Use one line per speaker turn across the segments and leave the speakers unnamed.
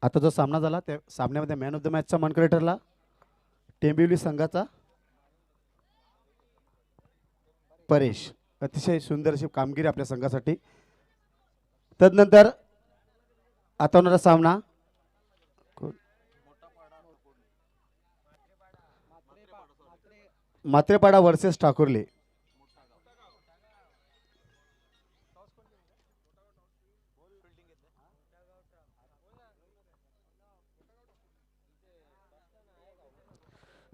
आता जो सामना झाला त्या सामन्यामध्ये मॅन ऑफ द मॅचचा मानकरी ठरला टेंबिवली संघाचा परेश. अतिशय सुंदर अशी कामगिरी आपल्या संघासाठी. तदनंतर आता होणारा सामना मात्रेपाडा वर्सेस ठाकुर्ले.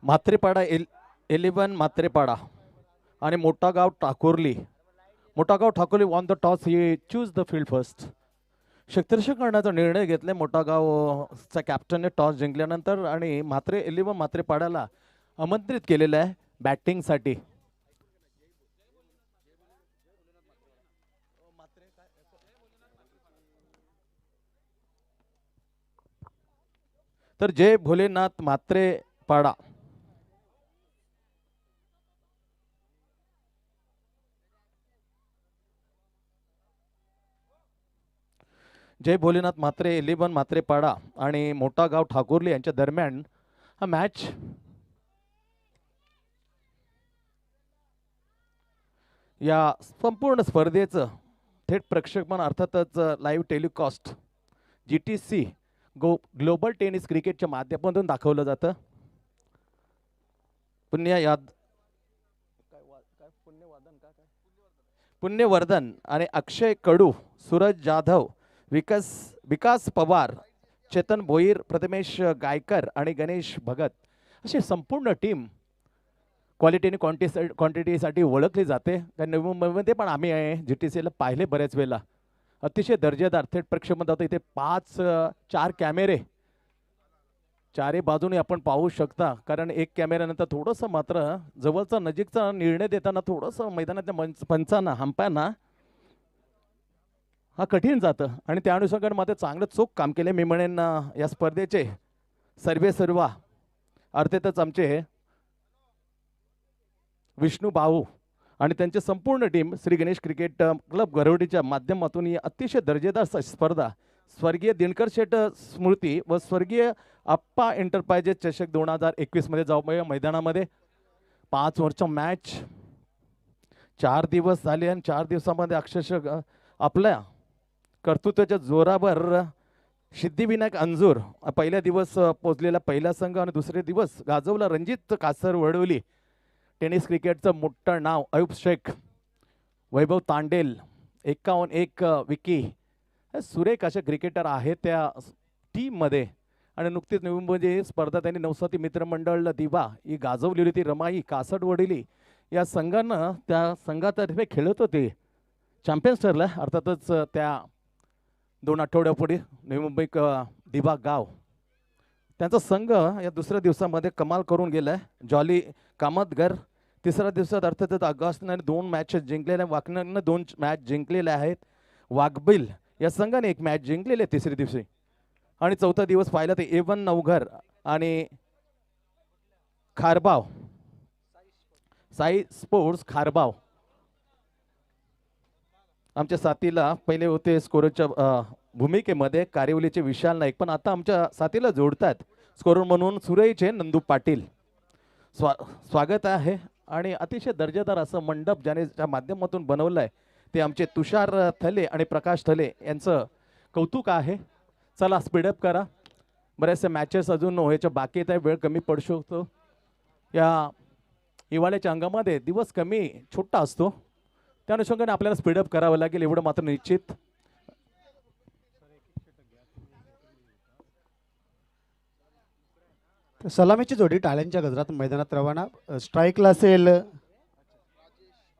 म्हात्रेपाडा 11 म्हात्रेपाडा आणि मोठा गाव ठाकुर्ली. मोठा गाव Thakurli won the toss, he choose the field first. क्षेत्ररक्षण करण्याचा निर्णय घेतले मोठा गावचा कॅप्टनने टॉस जिंकल्यानंतर आणि 11 म्हात्रेपाड्याला आमंत्रित केलेलं आहे बॅटिंगसाठी. तर जय भोलेनाथ म्हात्रेपाडा जय भोलेनाथ म्हात्रे 11 म्हात्रेपाडा आणि मोठा गाव ठाकुर्ली यांच्या दरम्यान हा मॅच या संपूर्ण स्पर्धेचं थेट प्रक्षेपण अर्थातच live telecast GTC global tennis क्रिकेटच्या माध्यमातून दाखवलं जातं. पुण्यवर्धन आणि अक्षय कडू, सूरज जाधव, विकास पवार, चेतन भोईर, प्रथमेश गायकर आणि गणेश भगत अशी संपूर्ण टीम क्वालिटी आणि क्वांटिटीसाठी ओळखली जाते. नवी मुंबईमध्ये पण आम्ही GTCला पाहिले बऱ्याच वेळेला. अतिशय दर्जेदार थेट प्रक्षेपण जातं. इथे 4 कॅमेरे चारही बाजूने आपण पाहू शकता. कारण एक कॅमेऱ्यानंतर थोडंसं मात्र जवळचा नजीकचा निर्णय देताना थोडंसं मैदानातल्या पंचांना हंप्यांना हा कठीण जातं आणि त्या अनुषंगाने मात्र चांगलं चोख काम केले मी म्हणेन या स्पर्धेचे सर्वा अर्थातच आमचे विष्णू भाऊ आणि त्यांची संपूर्ण team Shri Ganesh cricket club गरवडीच्या माध्यमातून ही अतिशय दर्जेदार स्पर्धा स्वर्गीय दिनकर शेठ स्मृती व स्वर्गीय आप्पा एंटरप्राइजेस चषक 2021 मध्ये जाऊ मैदानामध्ये 5 ओव्हरचा मॅच 4 दिवस झाले आणि 4 दिवसामध्ये अक्षरशः आपल्या कर्तृत्वाच्या जोरावर सिद्धिविनायक अंजूर पहिल्या दिवस पोचलेला पहिला संघ आणि दुसरे दिवस गाजवला रणजित कासर वडवली. टेनिस क्रिकेटचं मोठं नाव अयूब शेख, वैभव तांडेल, 51 विकी सुरेख असे क्रिकेटर आहेत त्या टीममध्ये. आणि नुकतीच नवी मुंबई स्पर्धा त्यांनी नवसाती मित्रमंडळ दिवा ही गाजवलेली होती. रमाई कासट वडिली या संघानं त्या संघातर्फे खेळत होते, चॅम्पियन्स ठरला. अर्थातच त्या 2 आठवड्यापुढे नवी मुंबई दिवा गाव त्यांचा संघ या दुसऱ्या दिवसामध्ये कमाल करून गेलाय. जॉली कामतगर तिसऱ्या दिवसात अर्थातच ऑगस्टने 2 मॅचेस जिंकलेल्या, वाकणनं 2 मॅच जिंकलेल्या आहेत. वाघबिल या संघाने 1 मॅच जिंकलेली आहे तिसऱ्या दिवशी. आणि चौथा दिवस पाहिला ते A1 नवघर आणि खारबाव साई स्पोर्ट्स खारबाव आमच्या साथीला पहिले होते स्कोरच्या भूमिकेमध्ये कारिवलीचे विशाल नाईक, पण आता आमच्या साथीला जोडतात स्कोरर म्हणून सुरईचे नंदू पाटील. स्वागत आहे. आणि अतिशय दर्जेदार असं मंडप ज्याने त्या माध्यमातून बनवलं आहे ते आमचे तुषार थले आणि प्रकाश थले यांचं कौतुक आहे. चला स्पीडअप करा, बरेचसे मॅचेस अजून व्हायच्या बाकी आहेत, वेळ कमी पडू शकतो. या हिवाळ्याच्या अंगामध्ये दिवस कमी छोटा असतो, त्या अनुषंगाने आपल्याला स्पीडअप करावं लागेल एवढं मात्र निश्चित.
सलामीची जोडी टाळ्यांच्या गजरात मैदानात रवाना. स्ट्राईकला असेल,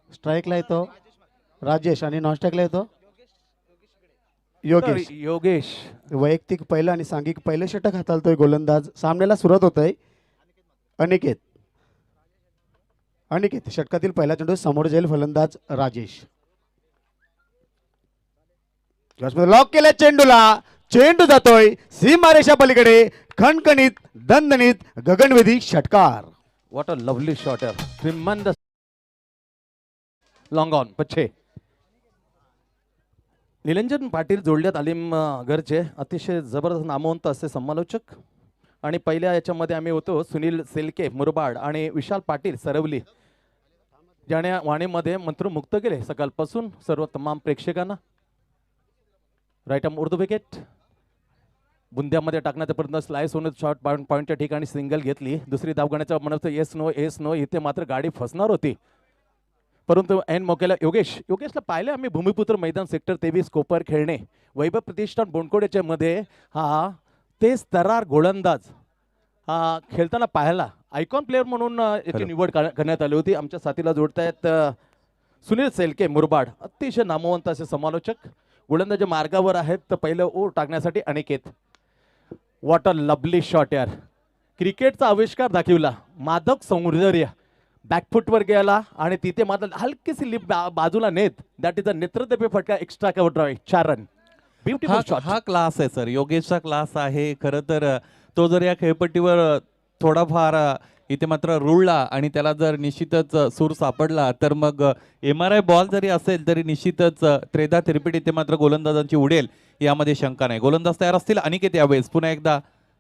स्ट्राईकला येतो राजेश आणि नॉन स्ट्राईकला येतो
योगेश.
वैयक्तिक पहिलं आणि सांघिक पहिलं षटक हाताळतोय गोलंदाज. सामन्याला सुरुवात होत आहे. अनिकेत षटकातील पहिला चेंडू समोर जाईल फलंदाज राजेश. लॉक केल्या चेंडूला, चेंडू जातोय सीमारेषा पलीकडे. खणखणीत दणदणीत गगनवेधी षटकार.
What a lovely shot, tremendous long on पछे निरंजन पाटील जोडल्यात आलीम घरचे अतिशय जबरदस्त नामवंत असे समालोचक आणि पहिल्या याच्यामध्ये आम्ही होतो सुनील सेलके मुरबाड आणि विशाल पाटील सरवली ज्याने वाणीमध्ये मंत्रमुक्त केले सकाळपासून सर्व तमाम प्रेक्षकांना. राईट आर्म उर्दू विकेट बुंद्यामध्ये टाकण्याचा प्रयत्न स्लाइस होऊन शॉर्ट पॉईंटच्या ठिकाणी सिंगल घेतली. दुसरी धावगण्याच्या म्हणत येस नो इथे मात्र गाडी फसणार होती परंतु ऐन मौक्याला योगेशला पाहिलं आम्ही भूमिपुत्र मैदान सेक्टर 23 कोपर खेळणे वैभव प्रतिष्ठान बोंडकोडेच्या मध्ये हा तेच तरार गोलंदाज हा खेळताना पाहायला आयकॉन प्लेअर म्हणून याची निवड करण्यात आली होती. आमच्या साथीला जोडतायत सुनील सेलके मुरबाड अतिशय नामवंत असे समालोचक गोलंदाज मार्गावर आहेत तर पहिलं ओव्हर टाकण्यासाठी Aniket. What a lovely shot यार क्रिकेटचा आविष्कार दाखवला मादक सौंदर्य बॅकफुटवर गेला आणि तिथे मात्र हलकीशी लिप बाजूला नेत दॅट इज अ नेत्रदेवी फटका extra cover drive 4 run. Beautiful shot.
हा क्लास आहे सर योगेशचा क्लास आहे खरं तर. तो जर या खेळपट्टीवर थोडाफार इथे मात्र रुळला आणि त्याला जर निश्चितच सूर सापडला तर मग MRI बॉल जरी असेल तरी निश्चितच त्रेधा तिरपीट इथे मात्र गोलंदाजांची उडेल यामध्ये शंका नाही. गोलंदाज तयार असतील अनिकेत यावेळेस पुन्हा एकदा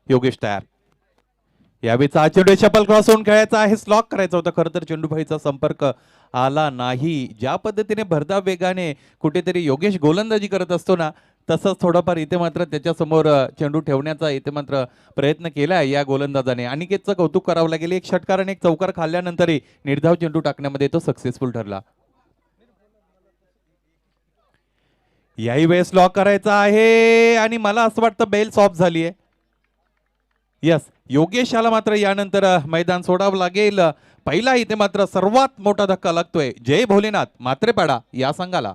योगेश तयार. यावेळेचा चेंडू शपल क्रॉस होऊन खेळायचा आहे स्लॉक करायचा होता खरं तर चेंडूभाईचा संपर्क आला नाही. ज्या पद्धतीने भरधाव वेगाने कुठेतरी योगेश गोलंदाजी करत असतो ना तसंच थोडंफार इथे मात्र त्याच्यासमोर चेंडू ठेवण्याचा इथे मात्र प्रयत्न केला या गोलंदाजाने. अनिकेतचं कौतुक करावं लागेल. एक षटकार आणि एक चौकार खाल्ल्यानंतरही निर्धाव चेंडू टाकण्यामध्ये तो सक्सेसफुल ठरला. याही वेळेस लॉक करायचा आहे आणि मला असं वाटतं बेल ऑफ झाली आहे. यस योगेशाला मात्र यानंतर मैदान सोडावं लागेल. पहिला इथे मात्र सर्वात मोठा धक्का लागतोय जय भोलेनाथ मात्रेपाडा या संघाला.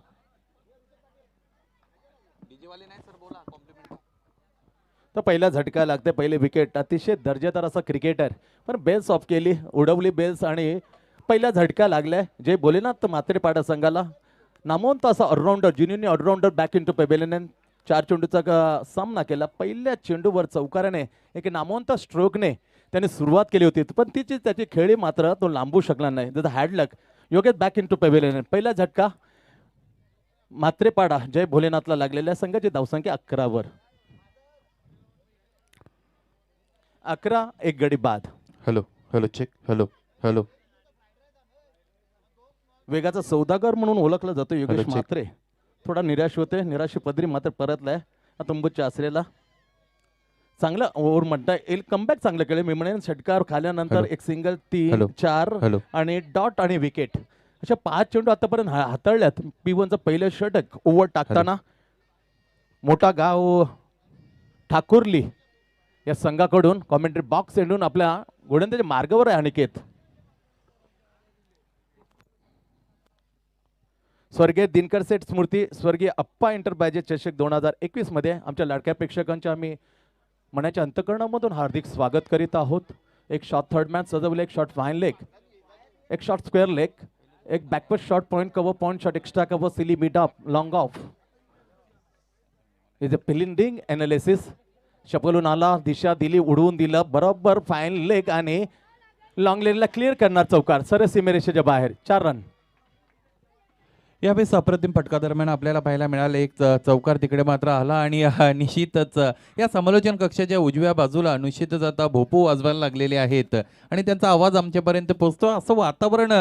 तर पहिला झटका लागते पहिले विकेट अतिशय दर्जेदार असा क्रिकेटर पण बेल्स ऑफ केली उडवली बेल्स आणि पहिला झटका लागलाय जय भोलेनाथ मात्रेपाडा संघाला. नामवंत असा allrounder junior allrounder back in to pavilion 4 चेंडूचा सामना केला. पहिल्या चेंडूवर चौकाराने एक नामवंत स्ट्रोकने त्याने सुरुवात केली होती पण त्याची खेळी मात्र तो लांबू शकला नाही. जर hard luck Yogesh back in to pavilion. पहिला झटका मात्रेपाडा जय भोलेनाथला लागलेल्या संघाची धावसंख्या 11 वर 11 एक गडी बाद.
Hello hello check hello hello
वेगाचा सौदागर म्हणून ओळखला जातो योगेश
Hello, check.
मात्रे. थोडा निराश होते निराशी पदरी मात्र परतलाय तंबूच्या आसरेला. चांगलं ओव्हर म्हणता येईल कमबॅक चांगलं केलं मी म्हणेन. षटकार खाल्यानंतर
Hello.
एक सिंगल 3
Hello.
4
Hello.
आणि डॉट आणि विकेट अशा 5 चेंडू आतापर्यंत हाताळल्यात. P1चं पहिलं षटक ओव्हर टाकताना मोठा गाव ठाकुर्ली या संघाकडून कॉमेंट्री बॉक्स एंडून आपल्या गोलंदाजी मार्गावर आहे अनिकेत. स्वर्गीय दिनकर सेठ स्मृती स्वर्गीय अप्पा एंटरप्राइजेस चषक 2021 मध्ये आमच्या लाडक्या प्रेक्षकांच्या आम्ही मनाच्या अंतकरणामधून हार्दिक स्वागत करीत आहोत. एक शॉट थर्ड मॅच सजवले एक शॉट फाईन लेग एक शॉट स्क्वेअर लेग एक backward shot point cover point shot extra cover silly mid off long off is a fielding analysis. शपलून आला दिशा दिली उडवून दिलं बरोबर फाईन लेग आणि लॉंग लेनला क्लिअर करणार चौकार सरळ सीमेरेषेच्या बाहेर 4 रन.
यावेळेस अप्रतिम फटका दरम्यान आपल्याला पाहायला मिळालं एक चौकार तिकडे मात्र आला आणि निश्चितच या समालोचन कक्षाच्या उजव्या बाजूला निश्चितच आता भोपू वाजवायला लागलेले आहेत आणि त्यांचा आवाज आमच्यापर्यंत पोहोचतो. असं वातावरण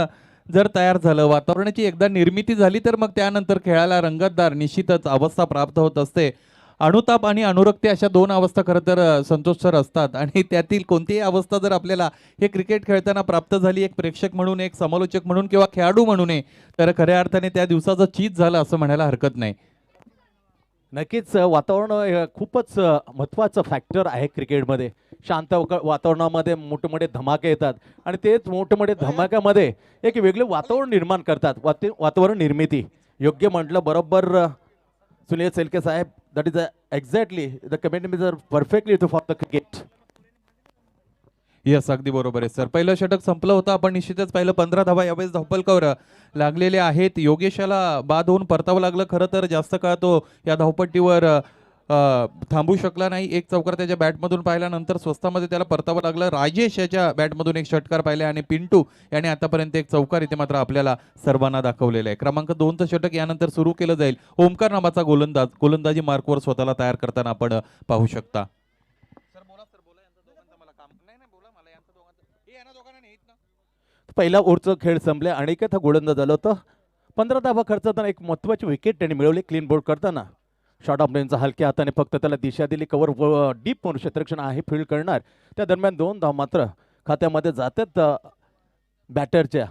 जर तयार झालं वातावरणाची एकदा निर्मिती झाली तर मग त्यानंतर खेळाला रंगतदार निश्चितच अवस्था प्राप्त होत असते. अनुताप आणि अनुरक्ती अशा 2 अवस्था खरं तर संतोषसर असतात आणि त्यातील कोणतीही अवस्था जर आपल्याला हे क्रिकेट खेळताना प्राप्त झाली एक प्रेक्षक म्हणून एक समालोचक म्हणून किंवा खेळाडू म्हणून तर खऱ्या अर्थाने त्या दिवसाचं चीज झालं असं म्हणायला हरकत नाही.
नक्कीच वातावरण खूपच महत्त्वाचं फॅक्टर आहे क्रिकेटमध्ये. शांत वातावरणामध्ये मोठे मोठे धमाके येतात आणि तेच मोठे मोठे धमाक्यामध्ये एक वेगळे वातावरण निर्माण करतात. वातावरण निर्मिती योग्य म्हटलं बरोबर सुनील सेलके साहेब. That is exactly the comment is perfectly to for the cricket.
Yes अगदी बरोबर आहे सर. पहिलं षटक संपलं होतं आपण निश्चितच पाहिलं 15 धावा यावेळेस धावपलकावर लागलेले आहेत. योगेशाला बाद होऊन परतावं लागलं खरं तर जास्त काळ तो या धावपट्टीवर थांबू शकला नाही. एक चौकार त्याच्या बॅटमधून पाहिल्यानंतर स्वस्तामध्ये त्याला परतावं लागलं. राजेश याच्या बॅटमधून एक षटकार पाहिले आणि पिंटू याने आतापर्यंत एक चौकार इथे मात्र आपल्याला सर्वांना दाखवलेला आहे. क्रमांक 2चं षटक यानंतर सुरू केलं जाईल. ओमकार नावाचा गोलंदाज गोलंदाजी मार्कवर स्वतःला तयार करताना आपण पाहू शकता.
पहिला ओव्हरचा खेळ संपले आणि हा गोलंदाज झालं होतं. 15 धावा खर्चातना एक महत्त्वाची विकेट त्यांनी मिळवली क्लीन बोर्ड करताना. शॉर्ट ऑफ लेनचा हलक्या हाताने फक्त त्याला दिशा दिली. कव्हर डीप म्हणून क्षेत्ररक्षण आहे फील्ड करणार. त्या दरम्यान 2 धाव मात्र खात्यामध्ये जातात बॅटरच्या.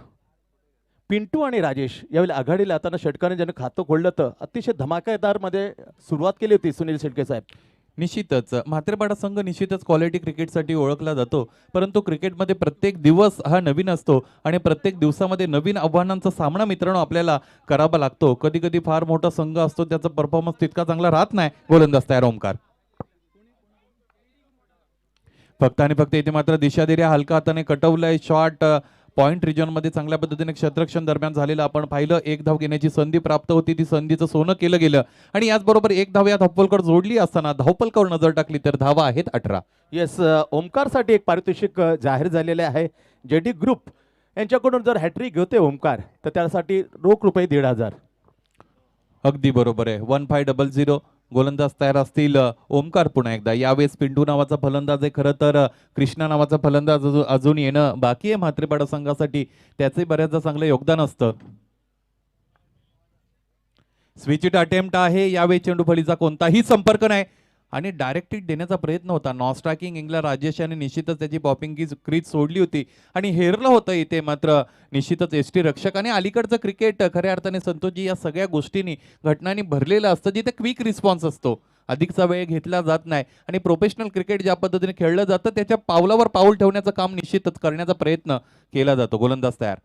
पिंटू आणि राजेश यावेळी आघाडीला येताना षटकाने ज्यानं खातं खोललं तर अतिशय धमाकेदारमध्ये सुरुवात केली होती सुनील शेळके साहेब.
निश्चितच म्हात्रेपाडा संघ निश्चितच क्वालिटी क्रिकेटसाठी ओळखला जातो, परंतु क्रिकेटमध्ये प्रत्येक दिवस हा नवीन असतो आणि प्रत्येक दिवसामध्ये नवीन आव्हानांचा सामना मित्रांनो आपल्याला करावा लागतो. कधी कधी फार मोठा संघ असतो, त्याचा परफॉर्मन्स तितका चांगला राहत नाही. गोलंदाज तयार ओमकार. फक्त आणि फक्त इथे मात्र दिशादिर्या हलका हाताने कटवलाय. शॉट पॉइंट रिजनमध्ये चांगल्या पद्धतीने क्षेत्ररक्षण दरम्यान झालेलं आपण पाहिलं. एक धाव घेण्याची संधी प्राप्त होती, ती संधीचं सोनं केलं गेलं आणि याचबरोबर एक धाव या धावपलकर जोडली असताना धावपलकावर नजर टाकली तर धावा आहेत 18.
येस, ओमकारसाठी एक पारितोषिक जाहीर झालेले आहे. जेडी ग्रुप यांच्याकडून जर हॅट्रिक घेते ओमकार तर त्यासाठी रोख रुपये 1,500.
अगदी बरोबर आहे. 1500. गोलंदाज तयार असतील ओमकार पुन्हा एकदा. यावेळेस पिंटू नावाचा फलंदाज आहे. खरं तर कृष्णा नावाचा फलंदाज अजून येणं बाकी आहे म्हात्रेपाडा संघासाठी. त्याचे बऱ्याचदा चांगलं योगदान असतं. स्विच अटेम्प्ट आहे. यावेळी चेंडू फलीचा कोणताही संपर्क नाही आणि डायरेक्ट हिट देण्याचा प्रयत्न होता. नॉन स्ट्रायकिंग इंगला राजेश याने निश्चितच त्याची बॉपिंग क्रीज सोडली होती आणि हेरलं होतं इथे मात्र निश्चितच एसटी रक्षक. आणि अलीकडचं क्रिकेट खऱ्या अर्थाने संतोषजी या सगळ्या गोष्टींनी घटनांनी भरलेलं असतं, जिथे क्विक रिस्पॉन्स असतो, अधिकचा वेळ घेतला जात नाही आणि प्रोफेशनल क्रिकेट ज्या पद्धतीने खेळलं जातं त्याच्या पावलावर पाऊल ठेवण्याचं काम निश्चितच करण्याचा प्रयत्न केला जातो. गोलंदाज तयार.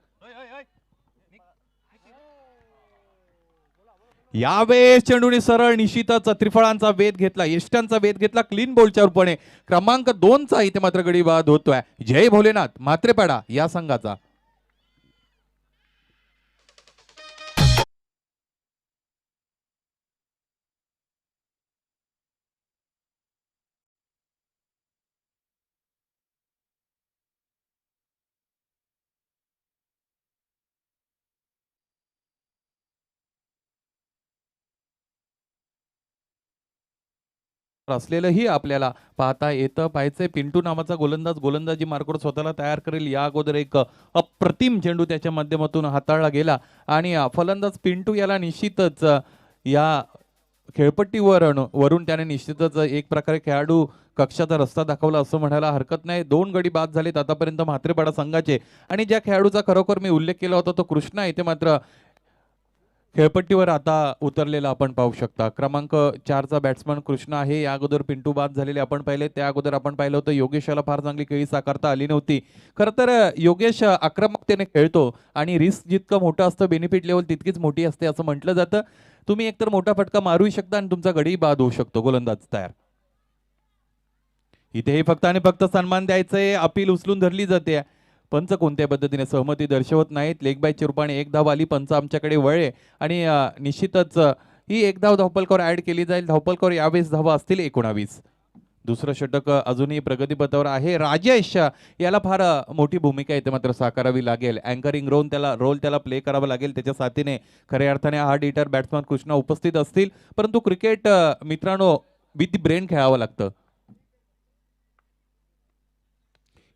यावेळेस चेंडूने सरळ निश्चितच त्रिफळांचा वेध घेतला, यष्ट्यांचा वेध घेतला क्लीन बॉलच्या रूपाने. क्रमांक 2चा इथे मात्र गडी बाद होतोय. जय भोलेनाथ म्हात्रेपाडा या संघाचा. असलेलंही आपल्याला पाहता येतं. पाहायचंय पिंटू नावाचा गोलंदाज गोलंदाजी मार्कवर स्वतःला तयार करेल. या अगोदर एक अप्रतिम चेंडू त्याच्या माध्यमातून हाताळला गेला आणि फलंदाज पिंटू याला निश्चितच या वरून त्याने निश्चितच एक प्रकारे खेळाडू कक्षाचा रस्ता दाखवला असं म्हणायला हरकत नाही. 2 गडी बाद झालेत आतापर्यंत म्हात्रेपाडा संघाचे आणि ज्या खेळाडूचा खरोखर मी उल्लेख केला होता तो कृष्णा इथे मात्र खेळपट्टीवर आता उतरलेला आपण पाहू शकता. क्रमांक 4चा बॅट्समन कृष्णा आहे. या अगोदर पिंटू बाद झालेले आपण पाहिले. त्या अगोदर आपण पाहिलं होतं योगेश याला फार चांगली खेळी साकारता आली नव्हती. खरं तर योगेश आक्रमकतेने खेळतो आणि रिस्क जितकं मोठं असतं बेनिफिट लेवल तितकीच मोठी असते असं म्हटलं जातं. तुम्ही एकतर मोठा फटका मारूही शकता आणि तुमचा गडी बाद होऊ शकतो. गोलंदाज तयार. इथेही फक्त आणि फक्त सन्मान द्यायचंय. अपील उचलून धरली जाते. पंच कोणत्या पद्धतीने सहमती दर्शवत नाहीत. लेग बायच्या रूपाने एक धाव आली. पंच आमच्याकडे वळले आणि निश्चितच ही एक धाव धावपलकावर ऍड केली जाईल. धावपलकावर यावेळेस धावा असतील 19. दुसरं षटक अजूनही प्रगतीपथावर आहे. राजेश याला फार मोठी भूमिका इथे मात्र साकारावी लागेल. अँकरिंग रोल त्याला प्ले करावा लागेल. त्याच्या साथीने खऱ्या अर्थाने हार्ड हिटर बॅट्समन कृष्णा उपस्थित असतील. परंतु क्रिकेट मित्रांनो विथ ब्रेन खेळावं लागतं.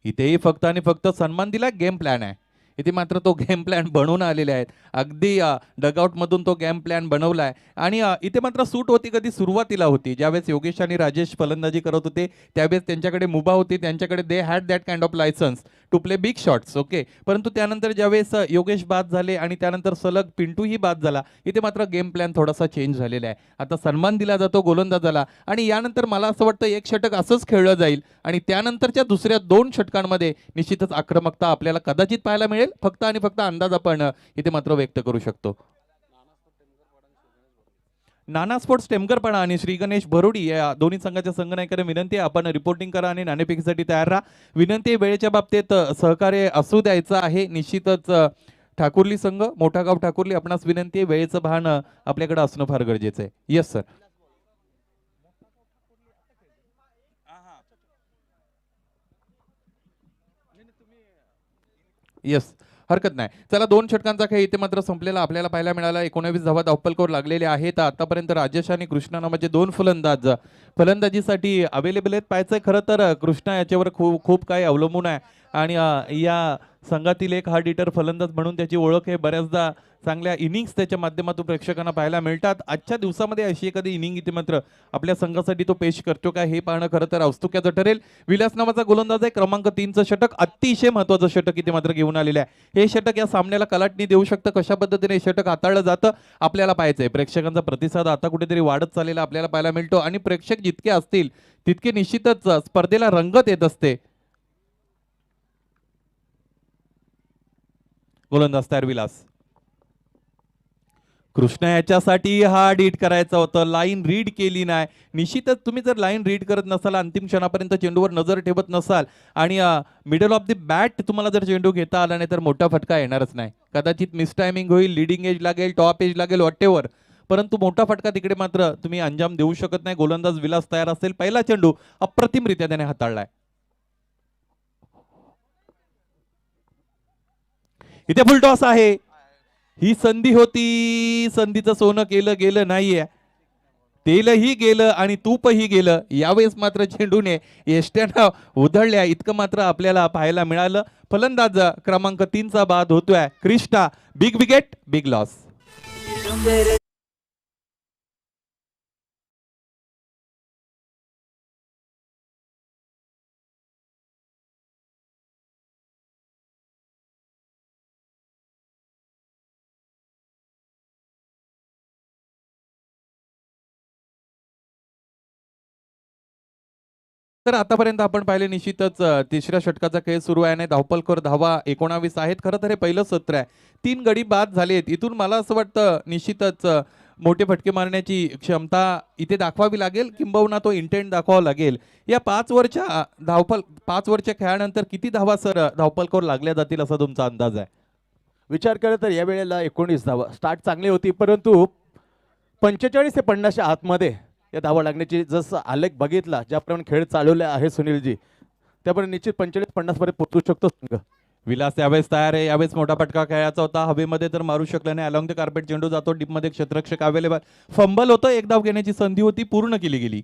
इथेही फक्त आणि फक्त सन्मान दिला. गेम प्लॅन आहे. इथे मात्र तो गेम प्लॅन बनवून आलेले आहेत. अगदी डगआउट मधून तो गेम प्लॅन बनवलाय आणि इथे मात्र सूट होती कधी सुरुवातीला होती ज्यावेळेस योगेश आणि राजेश फलंदाजी करत होते त्यावेळेस त्यांच्याकडे मुभा होती. त्यांच्याकडे they had that kind of licence to play big shots. Okay, परंतु त्यानंतर ज्यावेळेस योगेश बाद झाले आणि त्यानंतर सलग पिंटूही बाद झाला इथे मात्र गेम प्लॅन थोडासा चेंज झालेला आहे. आता सन्मान दिला जातो गोलंदाजाला आणि यानंतर मला असं वाटतं एक षटक असंच खेळलं जाईल आणि त्यानंतरच्या दुसऱ्या 2 षटकांमध्ये निश्चितच आक्रमकता आपल्याला कदाचित पाहायला मिळेल. फक्त आणि फक्त अंदाज आपण इथे मात्र व्यक्त करू शकतो. नाना स्पोर्ट्स टेमकरपाडा आणि श्री गणेश भरोडी या दोन्ही संघाच्या संघनायकांना विनंती आहे आपण रिपोर्टिंग करा आणि नाणेफेकीसाठी तयार राहा. विनंती वेळेच्या बाबतीत सहकार्य असू द्यायचं आहे. निश्चितच ठाकुर्ली संघ मोठागाव ठाकुर्ली आपणास विनंती आहे वेळेचं भान आपल्याकडे असणं फार गरजेचं आहे. Yes sir. येस, हरकत नाही. चला, 2 षटकांचा खेळ इथे मात्र संपलेला आपल्याला पाहायला मिळाला. 19 धावा धावपलकोर लागलेले आहेत. आतापर्यंत राजेश आणि कृष्णा नावाचे 2 फलंदाज फलंदाजीसाठी अवेलेबल आहेत. पाहायचंय खरं तर कृष्णा याच्यावर खूप खूप काही अवलंबून आहे आणि या संघातील एक हार्ड हिटर फलंदाज म्हणून त्याची ओळख आहे. बऱ्याचदा चांगल्या इनिंग्स त्याच्या माध्यमातून प्रेक्षकांना पाहायला मिळतात. आजच्या दिवसामध्ये अशी एखादी इनिंग इथे मात्र आपल्या संघासाठी तो पेश करतो का हे पाहणं खरं तर औत्सुक्याचं ठरेल. विलास नावाचा गोलंदाज आहे. क्रमांक 3चं षटक, अतिशय महत्त्वाचं षटक इथे मात्र घेऊन आलेलं आहे. हे षटक या सामन्याला कलाटणी देऊ शकतं. कशा पद्धतीने हे षटक हाताळलं जातं आपल्याला पाहायचंय. प्रेक्षकांचा प्रतिसाद आता कुठेतरी वाढत चाललेला आपल्याला पाहायला मिळतो आणि प्रेक्षक जितके असतील तितके निश्चितच स्पर्धेला रंगत येत असते. गोलंदाज तयार विलास. कृष्णा याच्यासाठी हा रीड करायचा होता, लाईन रीड केली नाही. निश्चितच तुम्ही जर लाईन रीड करत नसाल, अंतिम क्षणापर्यंत चेंडूवर नजर ठेवत नसाल आणि मिडल ऑफ द बॅट तुम्हाला जर चेंडू घेता आला नाही तर मोठा फटका येणारच नाही. कदाचित मिस टायमिंग होईल, लिडिंग एज लागेल, टॉप एज लागेल, वॉटेवर, परंतु मोठा फटका तिकडे मात्र तुम्ही अंजाम देऊ शकत नाही. गोलंदाज विलास तयार असेल. पहिला चेंडू अप्रतिमरित्या त्याने हाताळलाय. इथे फुल टॉस आहे. ही संधी होती, संधीचं सोनं केलं गेलं नाहीये. तेलही गेलं आणि तूपही गेलं. यावेळेस मात्र चेंडूने एष्ट्यानं उधळल्या इतकं मात्र आपल्याला पाहायला मिळालं. फलंदाज क्रमांक 3चा बाद होतोय Krishna. Big wicket, big loss. तर आतापर्यंत आपण पाहिले निश्चितच तिसऱ्या षटकाचा खेळ सुरू आहे आणि धावपलकर धावा 19 आहेत. खरं तर हे पहिलं सत्र आहे. 3 गडी बाद झालेत. इथून मला असं वाटतं निश्चितच मोठे फटके मारण्याची क्षमता इथे दाखवावी लागेल, किंबहुना तो इंटेंट दाखवावा लागेल. या 5 वरच्या खेळानंतर किती धावा सर धावपलकर लागल्या जातील असा तुमचा अंदाज आहे?
विचार केला तर या वेळेला 19 धावा. स्टार्ट चांगली होती, परंतु 45 ते 50च्या आतमध्ये या धावा लागण्याची जसं आलेख बघितला, ज्याप्रमाणे खेळ चालवले आहे सुनीलजी, त्याप्रमाणे निश्चित 45-50 पर्यंत पोहोचू शकतो संघ.
विलास यावेळेस तयार आहे. यावेळेस मोठा फटका खेळायचा होता. हवेमध्ये तर मारू शकला नाही. अलॉंग द कार्पेट चेंडू जातो. डीपमध्ये क्षेत्ररक्षक अवेलेबल. फंबल होतं. एक धाव घेण्याची संधी होती, पूर्ण केली गेली.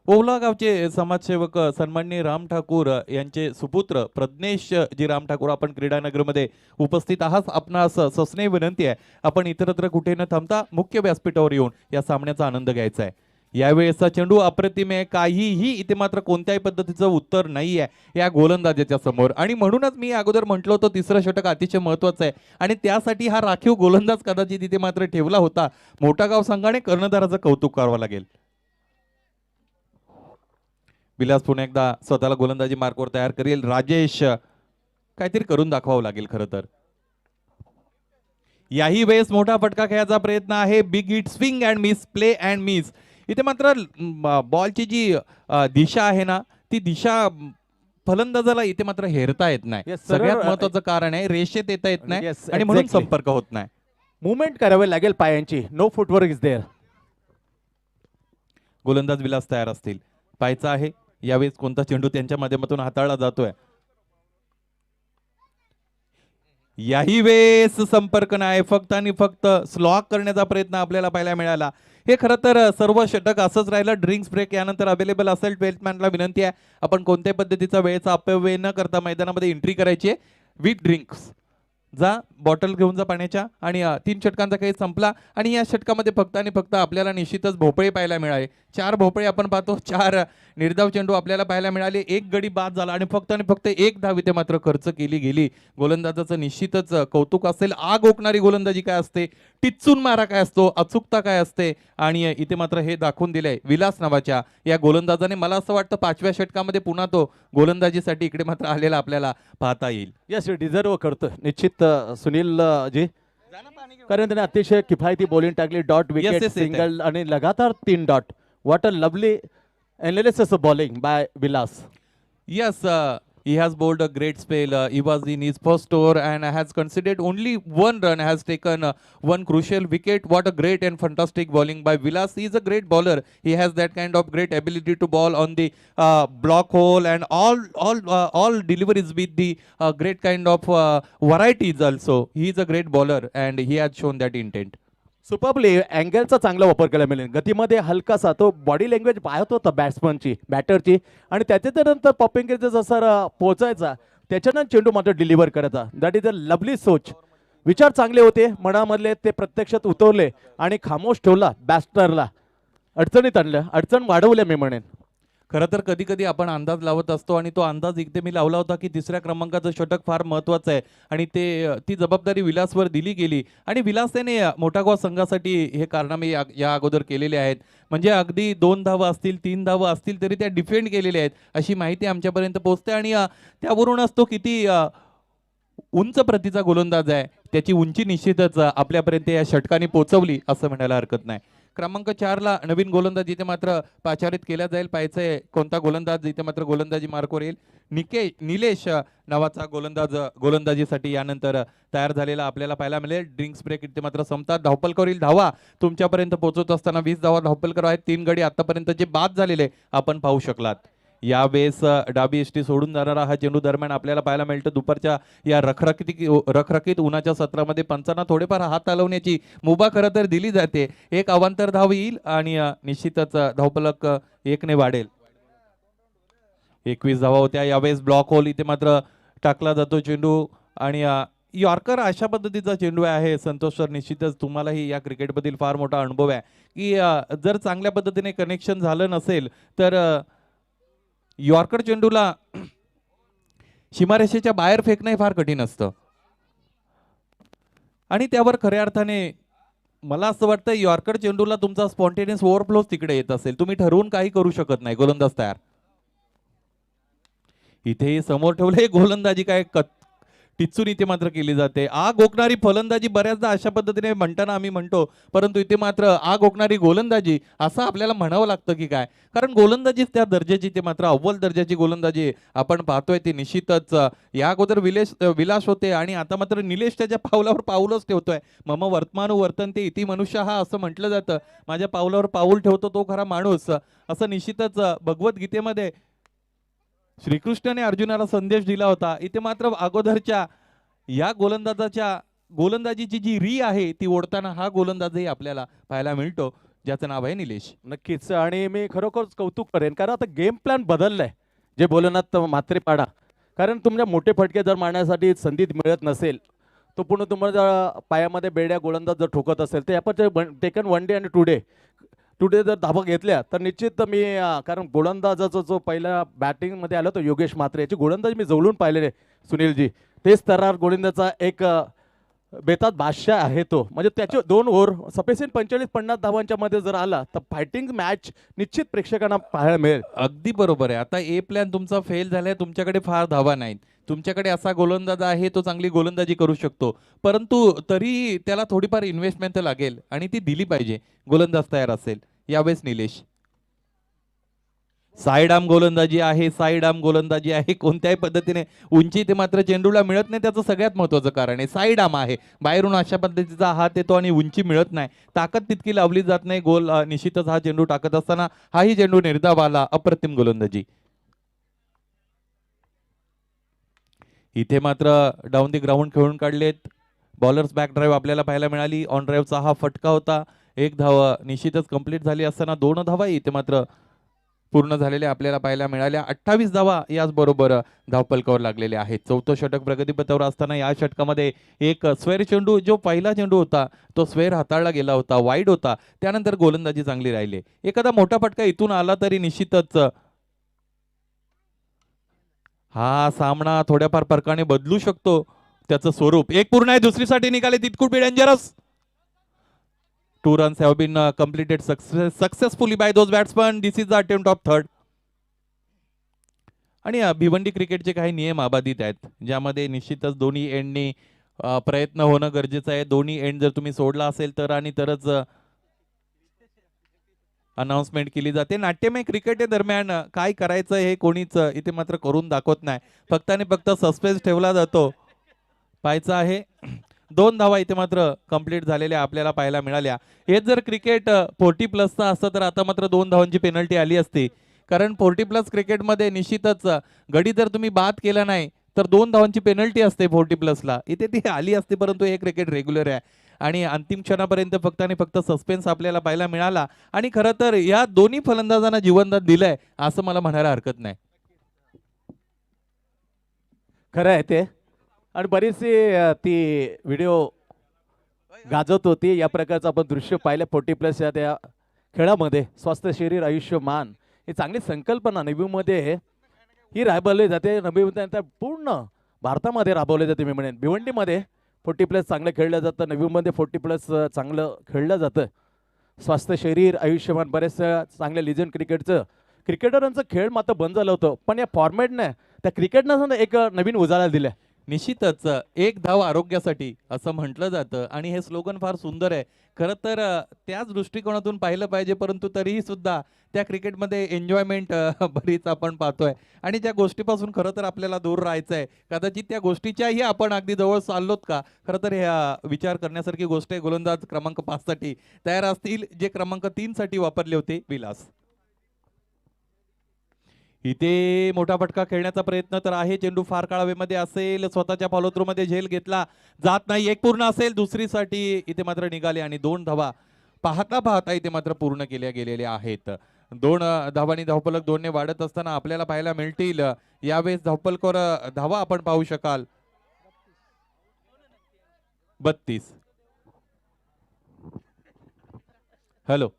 ओवला गावचे समाजसेवक सन्माननीय राम ठाकूर यांचे सुपुत्र प्रज्ञेश जी राम ठाकूर, आपण क्रीडानगरमध्ये उपस्थित आहात. आपणास सस्नेह विनंती आहे, आपण इतरत्र कुठे न थांबता मुख्य व्यासपीठावर येऊन या सामन्याचा आनंद घ्यायचा आहे. यावेळेसचा चेंडू अप्रतिम आहे. काहीही इथे मात्र कोणत्याही पद्धतीचं उत्तर नाही आहे या गोलंदाजाच्या समोर. आणि म्हणूनच मी अगोदर म्हटलं होतं तिसरं षटक अतिशय महत्त्वाचं आहे आणि त्यासाठी हा राखीव गोलंदाज कदाचित इथे मात्र ठेवला होता. मोठा गाव संघाने कर्णधाराचं कौतुक करावं लागेल. विलास पुन्हा एकदा स्वतःला गोलंदाजी मार्कवर तयार करेल. राजेश काहीतरी करून दाखवावं लागेल खरं तर. याही वेळेस मोठा फटका खेळायचा प्रयत्न आहे. Big hit, swing and miss, play and miss. इथे मात्र बॉलची जी दिशा आहे ना, ती दिशा फलंदाजाला इथे मात्र हेरता येत नाही. सगळ्यात महत्वाचं कारण आहे रेषेत येता येत नाही आणि म्हणून संपर्क होत नाही.
मुवमेंट करावी लागेल पायांची. No footwork is there.
गोलंदाज विलास तयार असतील. पाहायचं आहे यावेळेस कोणता चेंडू त्यांच्या माध्यमातून हाताळला जातोय. याही वेळेस संपर्क नाही. फक्त आणि फक्त स्लॉक करण्याचा प्रयत्न आपल्याला पाहायला मिळाला. हे खरं तर सर्व षटक असंच राहिलं. ड्रिंक्स ब्रेक यानंतर अवेलेबल असेल. 12th मॅनला विनंती आहे आपण कोणत्याही पद्धतीचा वेळेचा अपव्यय न करता मैदानामध्ये एंट्री करायची आहे. विथ ड्रिंक्स जा, बॉटल घेऊन जा पाण्याच्या. आणि 3 षटकांचा खेळ संपला आणि या षटकामध्ये फक्त आणि फक्त आपल्याला निश्चितच भोपळे पाहायला मिळाले. 4 भोपळे आपण पाहतो. 4 निर्धाव चेंडू आपल्याला पाहायला मिळाले. 1 गडी बाद झाला आणि फक्त 1 धाव इथे मात्र खर्च केली गेली. गोलंदाजाचं निश्चितच कौतुक असेल. आग ओकणारी गोलंदाजी काय असते, टिच्चून मारा काय असतो, अचूकता काय असते आणि इथे मात्र हे दाखवून दिलंय विलास नावाच्या या गोलंदाजाने. मला असं वाटतं 5व्या षटकामध्ये पुन्हा तो गोलंदाजीसाठी इकडे मात्र आलेला आपल्याला पाहता येईल.
यस, डिझर्व करतो निश्चित सुनील जी, कारण त्याने अतिशय किफायती बॉलिंग टाकली. डॉट विकेट, सिंगल आणि लगातार 3 dot. What a lovely analysis of bowling bye Vilas.
Yes, he has bowled a great spell. He was in his first over and has conceded only one run, has taken one crucial wicket. What a great and fantastic bowling by Vilas. He is a great bowler. He has that kind of great ability to bowl on the block hole and all deliveries with the great kind of varieties also. He is a great bowler and he has shown that intent.
सुपरली अँगलचा चांगला वापर केला मिळेल. गतीमध्ये हलकासा तो body language पाहत होता बॅट्समनची बॅटरची आणि त्याच्यानंतर पॉपिंग जसं पोहोचायचा त्याच्यानंतर चेंडू मात्र डिलिव्हर करायचा. दॅट इज अ लवली सोच. विचार चांगले होते मनामधले ते प्रत्यक्षात उतरले आणि खामोश ठेवला बॅट्समनला. अडचणीत आणलं अडचण वाढवल्या मी म्हणेन.
खरं तर कधी कधी आपण अंदाज लावत असतो आणि तो अंदाज इथे मी लावला होता की तिसऱ्या क्रमांकाचं षटक फार महत्त्वाचं आहे आणि ती जबाबदारी विलासवर दिली गेली आणि विलास त्याने मोठागाव संघासाठी हे कारनामे या अगोदर केलेले आहेत. म्हणजे अगदी 2 धावा असतील 3 धावा असतील तरी त्या डिफेंड केलेल्या आहेत अशी माहिती आमच्यापर्यंत पोहोचते आणि त्यावरूनच तो किती उंच प्रतीचा गोलंदाज आहे त्याची उंची निश्चितच आपल्यापर्यंत या षटकाने पोहोचवली असं म्हणायला हरकत नाही. क्रमांक 4 ला नवीन गोलंदाज इथे मात्र पाचारित केला जाईल. पाहायचंय कोणता गोलंदाज इथे मात्र गोलंदाजी मार्कवर येईल. निलेश नावाचा गोलंदाजीसाठी यानंतर तयार झालेला आपल्याला पाहायला मिळेल. ड्रिंक्स ब्रेक इथे मात्र संपतात. धावपलकवरील धावा तुमच्यापर्यंत पोहोचत असताना 20 धावा धावपलकर आहेत. 3 गडी आतापर्यंत जे बाद झालेले आपण पाहू शकलात. यावेळेस डाबी एसटी सोडून जाणारा हा चेंडू दरम्यान आपल्याला पाहायला मिळतं. दुपारच्या या रखरखीत उन्हाच्या सत्रामध्ये पंचांना थोडेफार हात हलवण्याची मुभा खरं तर दिली जाते. एक अवांतर धाव येईल आणि निश्चितच धावफलक 1 ने वाढेल. 21 धावा होत्या. यावेळेस ब्लॉक होल इथे मात्र टाकला जातो चेंडू आणि यॉर्कर अशा पद्धतीचा चेंडू आहे. संतोष सर निश्चितच तुम्हालाही या क्रिकेटमधील फार मोठा अनुभव आहे की जर चांगल्या पद्धतीने कनेक्शन झालं नसेल तर यॉर्कर चेंडूला सीमारेषेच्या बाहेर फेकणं फार कठीण असतं आणि त्यावर खऱ्या अर्थाने मला असं वाटतं यॉर्कर चेंडूला तुमचा स्पॉन्टेनियस ओव्हरफ्लो तिकडे येत असेल. तुम्ही ठरवून काही करू शकत नाही. गोलंदाज तयार. इथे समोर ठेवले गोलंदाजी काय टिचून इथे मात्र केली जाते. आग ओकणारी फलंदाजी बऱ्याचदा अशा पद्धतीने म्हणताना आम्ही म्हणतो परंतु इथे मात्र आग ओकणारी गोलंदाजी असं आपल्याला म्हणावं लागतं की काय. कारण गोलंदाजीच त्या दर्जाची ते मात्र अव्वल दर्जाची गोलंदाजी आपण पाहतोय ती निश्चितच या अगोदर विलास होते आणि आता मात्र निलेश त्याच्या पावलावर पाऊलच ठेवतोय. मम वर्तमानु वर्तनते इति मनुष्य हा असं म्हटलं जातं. माझ्या पावलावर पाऊल ठेवतो तो खरा माणूस असं निश्चितच भगवद्गीतेमध्ये श्रीकृष्णाने अर्जुनाला संदेश दिला होता. इथे मात्र अगोदरच्या या गोलंदाजीची जी री आहे ती ओढताना हा गोलंदाजही आपल्याला पाहायला मिळतो ज्याचं नाव आहे निलेश.
नक्कीच आणि मी खरोखरच कौतुक करेन कारण आता गेम प्लॅन बदललाय जे बोलनात मात्रे पाडा. कारण तुमच्या मोठे फटके जर मारण्यासाठी संधी मिळत नसेल तो पुन्हा तुम्हाला पायामध्ये बेड्या गोलंदाज जर ठोकत असेल तर आपण टेकन 1 डे आणि टुडे जर धाबा घेतल्या तर निश्चित मी कारण गोलंदाजाचा जो पहिला बॅटिंगमध्ये आला तो योगेश म्हात्रे याची गोलंदाज मी जवळून पाहिलेले सुनीलजी. तेच तरार गोलंदाजाचा एक बेतात बादशाह आहे तो. म्हणजे त्याचे 2 ओव्हर सफिशियंट 45-50 धावांच्या मध्ये जर आला तर फायटिंग मॅच निश्चित प्रेक्षकांना पाहायला मिळेल.
अगदी बरोबर आहे. आता ए प्लॅन तुमचा फेल झालाय. तुमच्याकडे फार धावा नाहीत. तुमच्याकडे असा गोलंदाज आहे तो चांगली गोलंदाजी करू शकतो परंतु तरी त्याला थोडीफार इन्व्हेस्टमेंट तर लागेल आणि ती दिली पाहिजे. गोलंदाज तयार असेल. यावेळेस निलेश साईड आर्म गोलंदाजी आहे. कोणत्याही पद्धतीने उंची ते मात्र चेंडूला मिळत नाही. त्याचं सगळ्यात महत्त्वाचं कारण आहे साईड आर्म आहे. बाहेरून अशा पद्धतीचा हात येतो आणि उंची मिळत नाही. ताकद तितकी लावली जात नाही. गोल निश्चितच हा चेंडू टाकत असताना हाही चेंडू निर्धाव आला. अप्रतिम गोलंदाजी. इथे मात्र डाऊन दी ग्राउंड खेळून काढलेत. बॉलर्स बॅक ड्राईव्ह आपल्याला पाहायला मिळाली. ऑन ड्राईव्हचा हा फटका होता. 1 धाव निश्चितच कंप्लीट झाली असताना 2 धावा इथे मात्र पूर्ण झालेल्या आपल्याला पाहायला मिळाल्या. 28 धावा याचबरोबर धावपलकावर लागलेल्या आहेत. 4थं षटक प्रगतीपथावर असताना या षटकामध्ये एक स्वेर चेंडू जो पहिला चेंडू होता तो स्वेर हाताळला गेला होता. वाईड होता. त्यानंतर गोलंदाजी चांगली राहिली. एखादा मोठा फटका इथून आला तरी निश्चितच हा सामना थोड्याफार फरकाने बदलू शकतो त्याचं स्वरूप. एक पूर्ण आहे. दुसरीसाठी निघाले. It could be dangerous. 2 runs have been completed successfully by those batsmen. This is the attempt of 3rd. आणि भिवंडी क्रिकेटचे काही नियम अबाधित आहेत ज्यामध्ये निश्चितच दोन्ही एंडनी प्रयत्न होणं गरजेचं आहे. दोन्ही एंड जर तुम्ही सोडला असेल तर आणि तरच अनाउन्समेंट केली जाते. नाट्यमय क्रिकेट दरम्यान काय करायचं हे कोणीच इथे मात्र करून दाखवत नाही. फक्त आणि फक्त सस्पेन्स ठेवला जातो. पाहायचं आहे 2 धावा इथे मात्र कंप्लीट झालेल्या आपल्याला पाहायला मिळाल्या. हेच जर क्रिकेट 40 प्लसचं असतं तर आता मात्र 2 धावांची पेनल्टी आली असती. कारण 40 प्लस क्रिकेटमध्ये निश्चितच गडी जर तुम्ही बाद केला नाही तर 2 धावांची पेनल्टी असते 40 प्लसला. इथे ती आली असती, परंतु हे क्रिकेट रेग्युलर आहे आणि अंतिम क्षणापर्यंत फक्त आणि फक्त सस्पेन्स आपल्याला पाहायला मिळाला. आणि खरं तर या दोन्ही फलंदाजांना जीवनदान दिलंय असं मला म्हणायला हरकत नाही.
खरं आहे ते. आणि बरीचशी ती व्हिडिओ गाजवत होती. या प्रकारचं आपण दृश्य पाहिलं 40 प्लस या त्या खेळामध्ये. स्वस्थ शरीर आयुष्यमान ही चांगली संकल्पना नवीमध्ये ही राबवली जाते. नवीमध्ये पूर्ण भारतामध्ये राबवली जाते. मी म्हणेन भिवंडीमध्ये 40 प्लस चांगलं खेळलं जातं, नवीमध्ये 40 प्लस चांगलं खेळलं जातं. स्वस्थ शरीर आयुष्यमान बरेच चांगल्या लिजंड क्रिकेटरांचं खेळ मात्र बंद झालं होतं, पण या फॉर्मॅटने त्या क्रिकेटनं एक नवीन उजाळा दिला.
निश्चितच एक धाव आरोग्यासाठी असं म्हटलं जातं आणि हे स्लोगन फार सुंदर आहे. खरं तर त्याच दृष्टिकोनातून पाहिलं पाहिजे, परंतु तरीही सुद्धा त्या क्रिकेटमध्ये एन्जॉयमेंट बरीच आपण पाहतोय आणि त्या गोष्टीपासून खरं तर आपल्याला दूर राहायचं आहे. कदाचित त्या गोष्टीच्याही आपण अगदी जवळ चाललोत का? खरं तर ह्या विचार करण्यासारखी गोष्ट आहे. गोलंदाज क्रमांक 5 साठी तयार असतील, जे क्रमांक 3 साठी वापरले होते विलास. इथे मोठा फटका खेळण्याचा प्रयत्न तर आहे. चेंडू फार काळ हवेमध्ये असेल, स्वतःच्या फॉलो थ्रू मध्ये झेल घेतला जात नाही. एक पूर्ण असेल, दुसरीसाठी इथे मात्र निघाले आणि 2 धावा पाहता पाहता इथे मात्र पूर्ण केल्या गेलेल्या आहेत. 2 धावांनी धावफलक 2 ने वाढत असताना आपल्याला पाहायला मिळतील यावेळेस धावफलकावर धावा आपण पाहू शकाल 32. हॅलो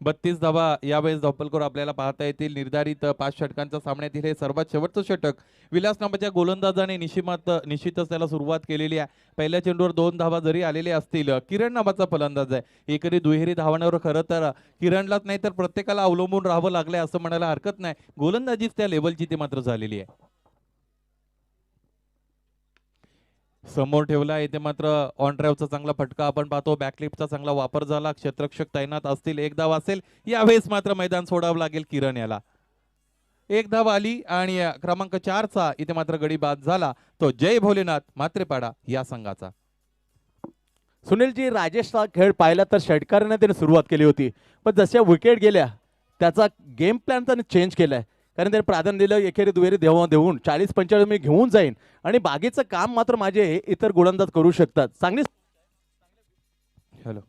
32 धावा यावेळेस धावफलकावर आपल्याला पाहता येतील. निर्धारित 5 षटकांच्या सामन्यातील हे सर्वात शेवटचं षटक विलास नावाच्या गोलंदाजाने निश्चितच त्याला सुरुवात केलेली आहे. पहिल्या चेंडूवर 2 धावा जरी आलेले असतील, किरण नावाचा फलंदाज आहे. एकरी दुहेरी धावांवर खरं तर किरणलाच नाही तर प्रत्येकाला अवलंबून राहावं लागलंय असं म्हणायला हरकत नाही. गोलंदाजीच त्या लेवलची ती मात्र झालेली आहे. समोर ठेवला इथे मात्र ऑन ड्राईव्हचा चांगला फटका आपण पाहतो. बॅकलिफ्टचा चांगला वापर झाला. क्षेत्ररक्षक तैनात असतील. एक धाव असेल, यावेळेस मात्र मैदान सोडावं लागेल किरण याला. एक धाव आली आणि क्रमांक 4 चा इथे मात्र गडी बाद झाला. तो जय भोलेनाथ मात्रेपाडा या संघाचा.
सुनीलजी, राजेशचा खेळ पाहिला तर षटकाराने त्याने सुरुवात केली होती, पण जशा विकेट गेल्या त्याचा गेम प्लॅन त्याने चेंज केलाय. कारण त्याने प्राधान्य दिलं एकेरी दुहेरी देऊन 40-45 मी घेऊन जाईन आणि बागेचं काम मात्र माझे इतर गोलंदाज करू शकतात.
हॅलो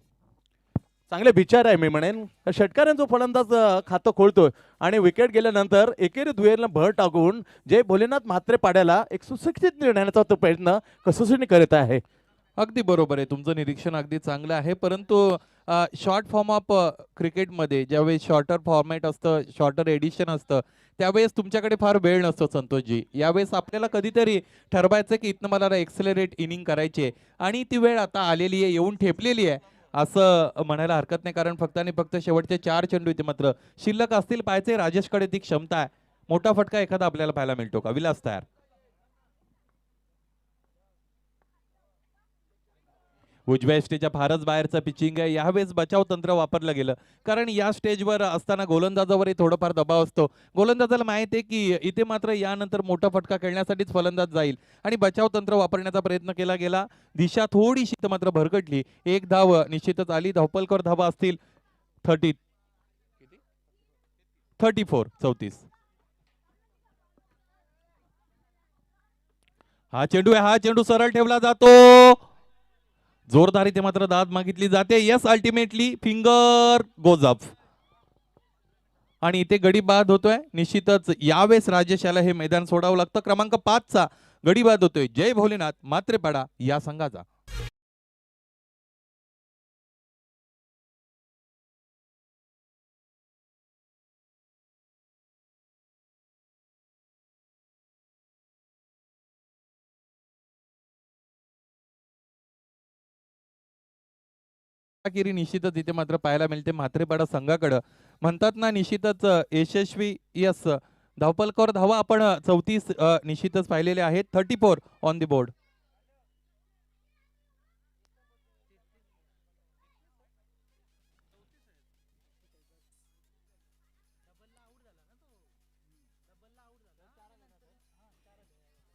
चांगले विचार आहे. मी म्हणेन षटकारांचा फलंदाज खातं खोलतोय आणि विकेट गेल्यानंतर एकेरी दुहेरीला भर टाकून जय भोलेनाथ म्हात्रे पाड्याला एक सुशिक्षित निर्णयाचा तो प्रयत्न कसोशीने करत आहे.
अगदी बरोबर आहे. तुमचं निरीक्षण अगदी चांगलं आहे. परंतु शॉर्ट फॉर्म ऑफ क्रिकेटमध्ये ज्यावेळेस शॉर्टर फॉर्मॅट असतं, शॉर्टर एडिशन असतं, त्यावेळेस तुमच्याकडे फार वेळ नसतो संतोषजी. यावेळेस आपल्याला कधीतरी ठरवायचं की इथनं मला एक्सेलरेट इनिंग करायची आहे आणि ती वेळ आता आलेली आहे, येऊन ठेपलेली आहे असं म्हणायला हरकत नाही. कारण फक्त आणि फक्त शेवटचे 4 चेंडू इथे मात्र शिल्लक असतील. पाहायचे राजेशकडे ती क्षमता आहे. मोठा फटका एखादा आपल्याला पाहायला मिळतो का? विलास तयार. उजव्या स्टेजच्या फारच बाहेरचं पिचिंग आहे. यावेळेस बचाव तंत्र वापरलं गेलं, कारण या स्टेजवर असताना गोलंदाजावरही थोडाफार दबाव असतो. गोलंदाजाला माहिती आहे की इथे मात्र यानंतर मोठा फटका खेळण्यासाठीच फलंदाज जाईल आणि बचाव तंत्र वापरण्याचा प्रयत्न केला गेला. दिशा थोडीशी मात्र भरकटली. एक धाव निश्चितच आली. धावपलकर धावा असतील 34. हा चेंडू आहे. हा चेंडू सरळ ठेवला जातो. जोरदार इथे मात्र दाद मागितली जाते. Yes, ultimately finger goes up आणि इथे गडी बाद होतोय. निश्चितच यावेळेस राजेश याला हे मैदान सोडावं लागतं. क्रमांक 5 चा गडी बाद होतोय जय भोलेनाथ मात्रेपाडा या संघाचा. निश्चितच इथे मात्र पाहायला मिळते म्हात्रेपाडा संघाकडं. म्हणतात ना निश्चितच यशस्वी यस धावपलकावर धावा आपण 34 निश्चितच पाहिलेले आहेत. 34 ऑन द बोर्ड.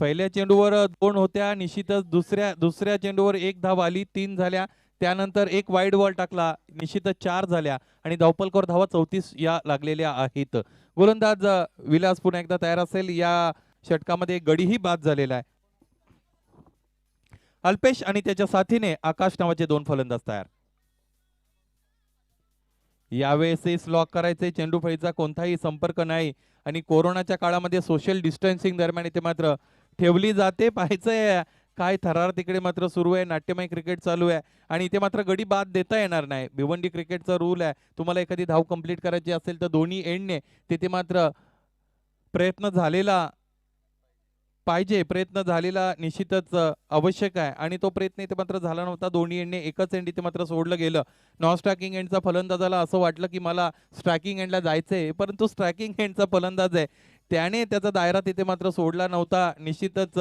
पहिल्या चेंडूवर 2 होत्या, निश्चितच दुसऱ्या चेंडूवर 1 धाव आली, 3 झाल्या. त्यानंतर एक वाईड बॉल टाकला, निश्चितच 4 झाल्या आणि धावपलकर धावा 34 या लागलेल्या आहेत. गोलंदाज विलास पुन्हा एकदा तयार असेल. या षटकामध्ये गडीही बाद झालेला आहे. अल्पेश आणि त्याच्या साथीने आकाश नावाचे 2 फलंदाज तयार. यावेळेस लॉक करायचे, चेंडू फळीचा कोणताही संपर्क नाही आणि कोरोनाच्या काळामध्ये सोशल डिस्टन्सिंग दरम्यान इथे मात्र ठेवली जाते. पाहायचंय काय थरार तिकडे मात्र सुरू आहे. नाट्यमय क्रिकेट चालू आहे आणि इथे मात्र गडी बाद देता येणार नाही. भिवंडी क्रिकेटचा रूल आहे, तुम्हाला एखादी धाव कंप्लीट करायची असेल तर दोन्ही एंडने तिथे मात्र प्रयत्न झालेला पाहिजे, प्रयत्न झालेला निश्चितच आवश्यक आहे आणि तो प्रयत्न इथे मात्र झाला नव्हता. दोन्ही एंडने एकच एंड इथे मात्र सोडलं गेलं. नॉन स्ट्रायकिंग एंडचा फलंदाजाला असं वाटलं की मला स्ट्रायकिंग एंडला जायचंय, परंतु स्ट्रायकिंग एंडचा फलंदाज आहे त्याने त्याचा दायरा तिथे मात्र सोडला नव्हता निश्चितच.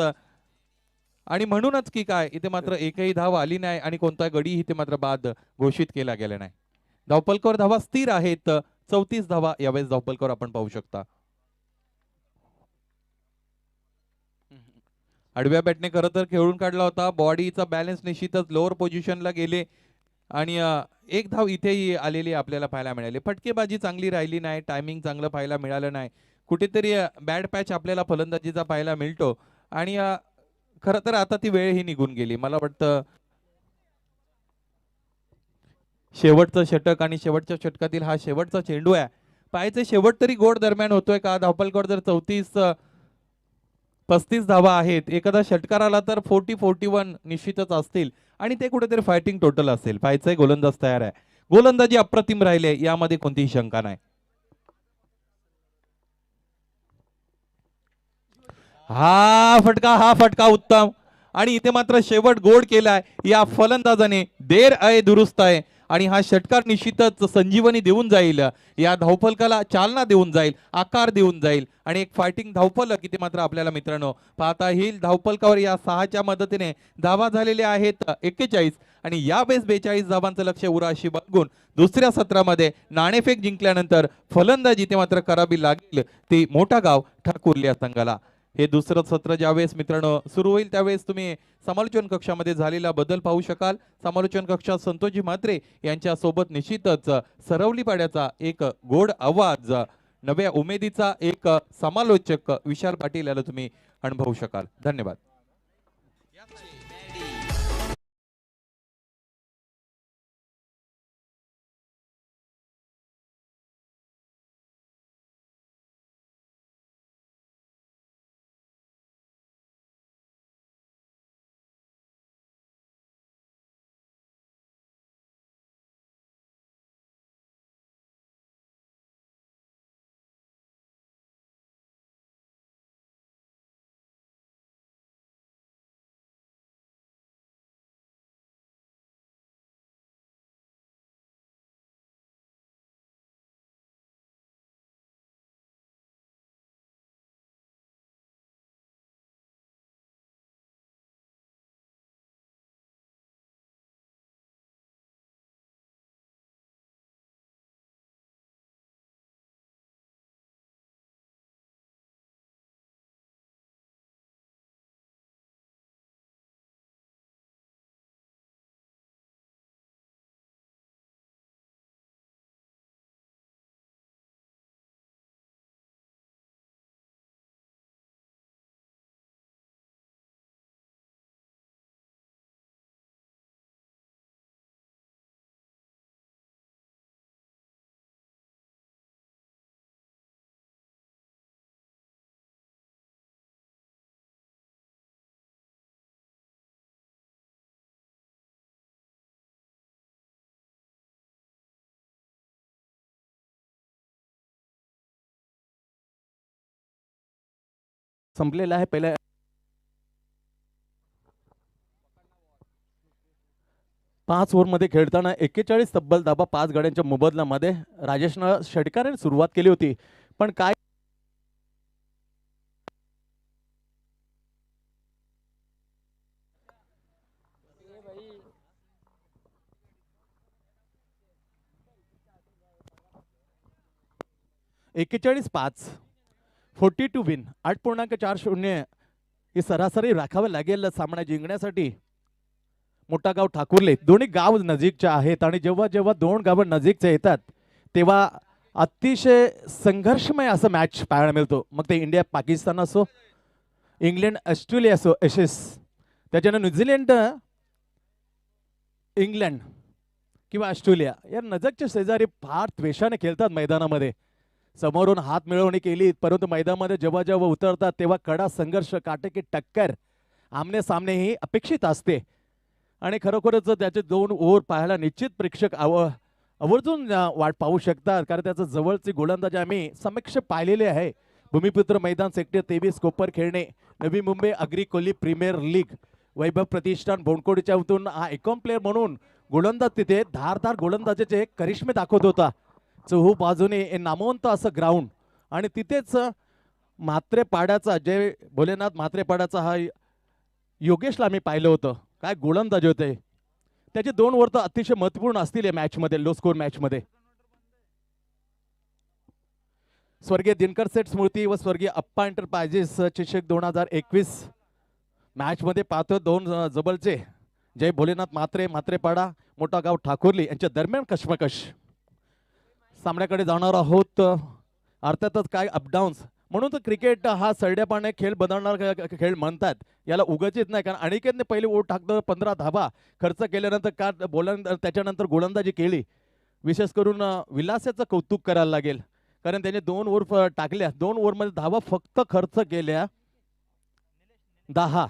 आणि म्हणूनच की काय इथे मात्र एकही धाव आली नाही आणि कोणता गडी इथे मात्र बाद घोषित केला गेला नाही. धावपलकर धावा स्थिर आहेत, 34 धावा यावेळेस धावपलकर आपण पाहू शकता. आडव्या बॅटने खरं तर खेळून काढला होता. बॉडीचा बॅलन्स निश्चितच लोअर पोझिशनला गेले आणि एक धाव इथेही आलेली आपल्याला पाहायला मिळाली. फटकेबाजी चांगली राहिली नाही, टायमिंग चांगलं पाहायला मिळालं नाही. कुठेतरी बॅड पॅच आपल्याला फलंदाजीचा पाहायला मिळतो आणि खरं तर आता ती वेळ ही निघून गेली. मला वाटतं शेवटचं षटक आणि शेवटच्या षटकातील हा शेवटचा चेंडू आहे. पाहायचं शेवट तरी गोड दरम्यान होतोय का. धावपलकर जर 35 धावा आहेत, एखादा षटकार आला तर 40-41 निश्चितच असतील आणि ते कुठेतरी फायटिंग टोटल असेल. पाहायचंय गोलंदाज तयार आहे. गोलंदाजी अप्रतिम राहिले, यामध्ये कोणतीही शंका नाही. हा फटका उत्तम आणि इथे मात्र शेवट गोड केलाय या फलंदाजाने. देर आहे दुरुस्त आहे आणि हा षटकार निश्चितच संजीवनी देऊन जाईल, या धावफलकाला चालना देऊन जाईल, आकार देऊन जाईल आणि एक फायटिंग धावफलक इथे मात्र आपल्याला मित्रांनो पाहता येईल. धावफलकावर या 6च्या मदतीने धावा झालेल्या आहेत 41 आणि यावेळेस 42 धावांचं लक्ष उराशी बाळगून दुसऱ्या सत्रामध्ये नाणेफेक जिंकल्यानंतर फलंदाजी इथे मात्र करावी लागेल ती मोठा गाव ठाकूर या संघाला. हे दुसरं सत्र ज्यावेळेस मित्रांनो सुरू होईल त्यावेळेस तुम्ही समालोचन कक्षामध्ये झालेला बदल पाहू शकाल. समालोचन कक्षात संतोषजी म्हात्रे यांच्या सोबत निश्चितच सरवली पाड्याचा एक गोड आवाज, नव्या उमेदीचा एक समालोचक विशाल पाटील याला तुम्ही अनुभवू शकाल. धन्यवाद.
संपलेला आहे. पहिल्या 5 ओव्हरमध्ये खेळताना 41 तब्बल धावा 5 गड्यांच्या मोबदल्यामध्ये राजेशनं षटकाराने सुरुवात केली होती, पण काय (41-5) 42 विन 8.40 ही सरासरी राखावं लागेल सामना जिंकण्यासाठी. मोठा गाव ठाकुर्ले दोन्ही गाव नजीकचे आहेत आणि जेव्हा जेव्हा दोन गावं नजीकचे येतात तेव्हा अतिशय संघर्षमय असं मॅच पाहायला मिळतो. मग ते इंडिया पाकिस्तान असो, इंग्लंड ऑस्ट्रेलिया असो, एशेस, त्याच्यानं न्यूझीलंड इंग्लंड किंवा ऑस्ट्रेलिया या नजकच्या शेजारी फार द्वेषाने खेळतात मैदानामध्ये. समोरून हात मिळवणी केली परंतु मैदानामध्ये जेव्हा जेव्हा उतरतात तेव्हा कडा संघर्ष, काटेकी टक्कर, आमने सामने ही अपेक्षित असते. आणि खरोखरच त्याचे 2 ओव्हर पाहायला निश्चित प्रेक्षक आवर्जून वाट पाहू शकतात. कारण त्याचं जवळचे गोलंदाज आम्ही समक्ष पाहिलेले आहे. भूमिपुत्र मैदान सेक्टर 23 कोपर खेळणे, नवी मुंबई अग्री कोहली प्रीमियर लीग, वैभव प्रतिष्ठान बोंडकोडीच्या उतून हा एकॉन प्लेअर म्हणून गोलंदाज तिथे धारदार गोलंदाजाचे करिश्मे दाखवत होता. चहू बाजूने हे नामवंत असं ग्राउंड आणि तिथेच म्हात्रेपाड्याचा जे भोलेनाथ म्हात्रेपाड्याचा हा योगेशला आम्ही पाहिलं होतं. काय गोलंदाज होते. त्याचे 2 ओव्हर तर अतिशय महत्वपूर्ण असतील या मॅचमध्ये, लो स्कोर मॅचमध्ये. स्वर्गीय दिनकर सेठ स्मृती व स्वर्गीय अप्पा एंटरप्राइजेस चषक 2021 मॅच मध्ये पाहतो 2 जबलचे जय भोलेनाथ म्हात्रेपाडा, मोठा गाव ठाकुर्ली यांच्या दरम्यान कश्मकश. सामन्याकडे जाणार आहोत. अर्थातच काय अपडाऊन्स म्हणून तर क्रिकेट हा सरड्यापाने खेळ बदलणार खेळ म्हणतात. याला उगाचच नाही, कारण अनिकेतने पहिले ओव्हर टाकलं 15 धावा खर्च केल्यानंतर का त्याच्यानंतर गोलंदाजी केली. विशेष करून विलासाचं कौतुक करायला लागेल, कारण त्याने 2 ओव्हर टाकल्या, 2 ओव्हरमध्ये धावा फक्त खर्च केल्या 10.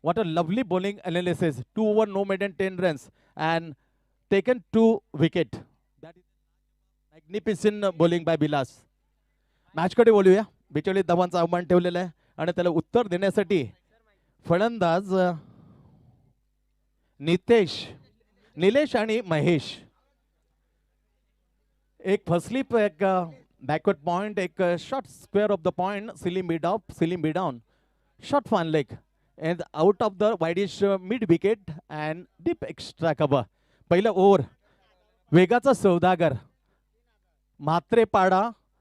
What a lovely bowling analysis. 2 over no more than 10 runs and taken 2 wicket. That is magnificent bowling by Vilas. मॅचकडे बोलूया. 42 धावांचा आव्हान ठेवलेलं आहे आणि त्याला उत्तर देण्यासाठी फलंदाज निलेश आणि महेश. एक फसलीप, एक बॅकवर्ड पॉइंट, एक short square of the point, सिलिंग बी डाउन, short fine leg and out of the widish mid wicket and deep extra cover. पहिला ओव्हर वेगाचा सौदागर म्हात्रेपाडा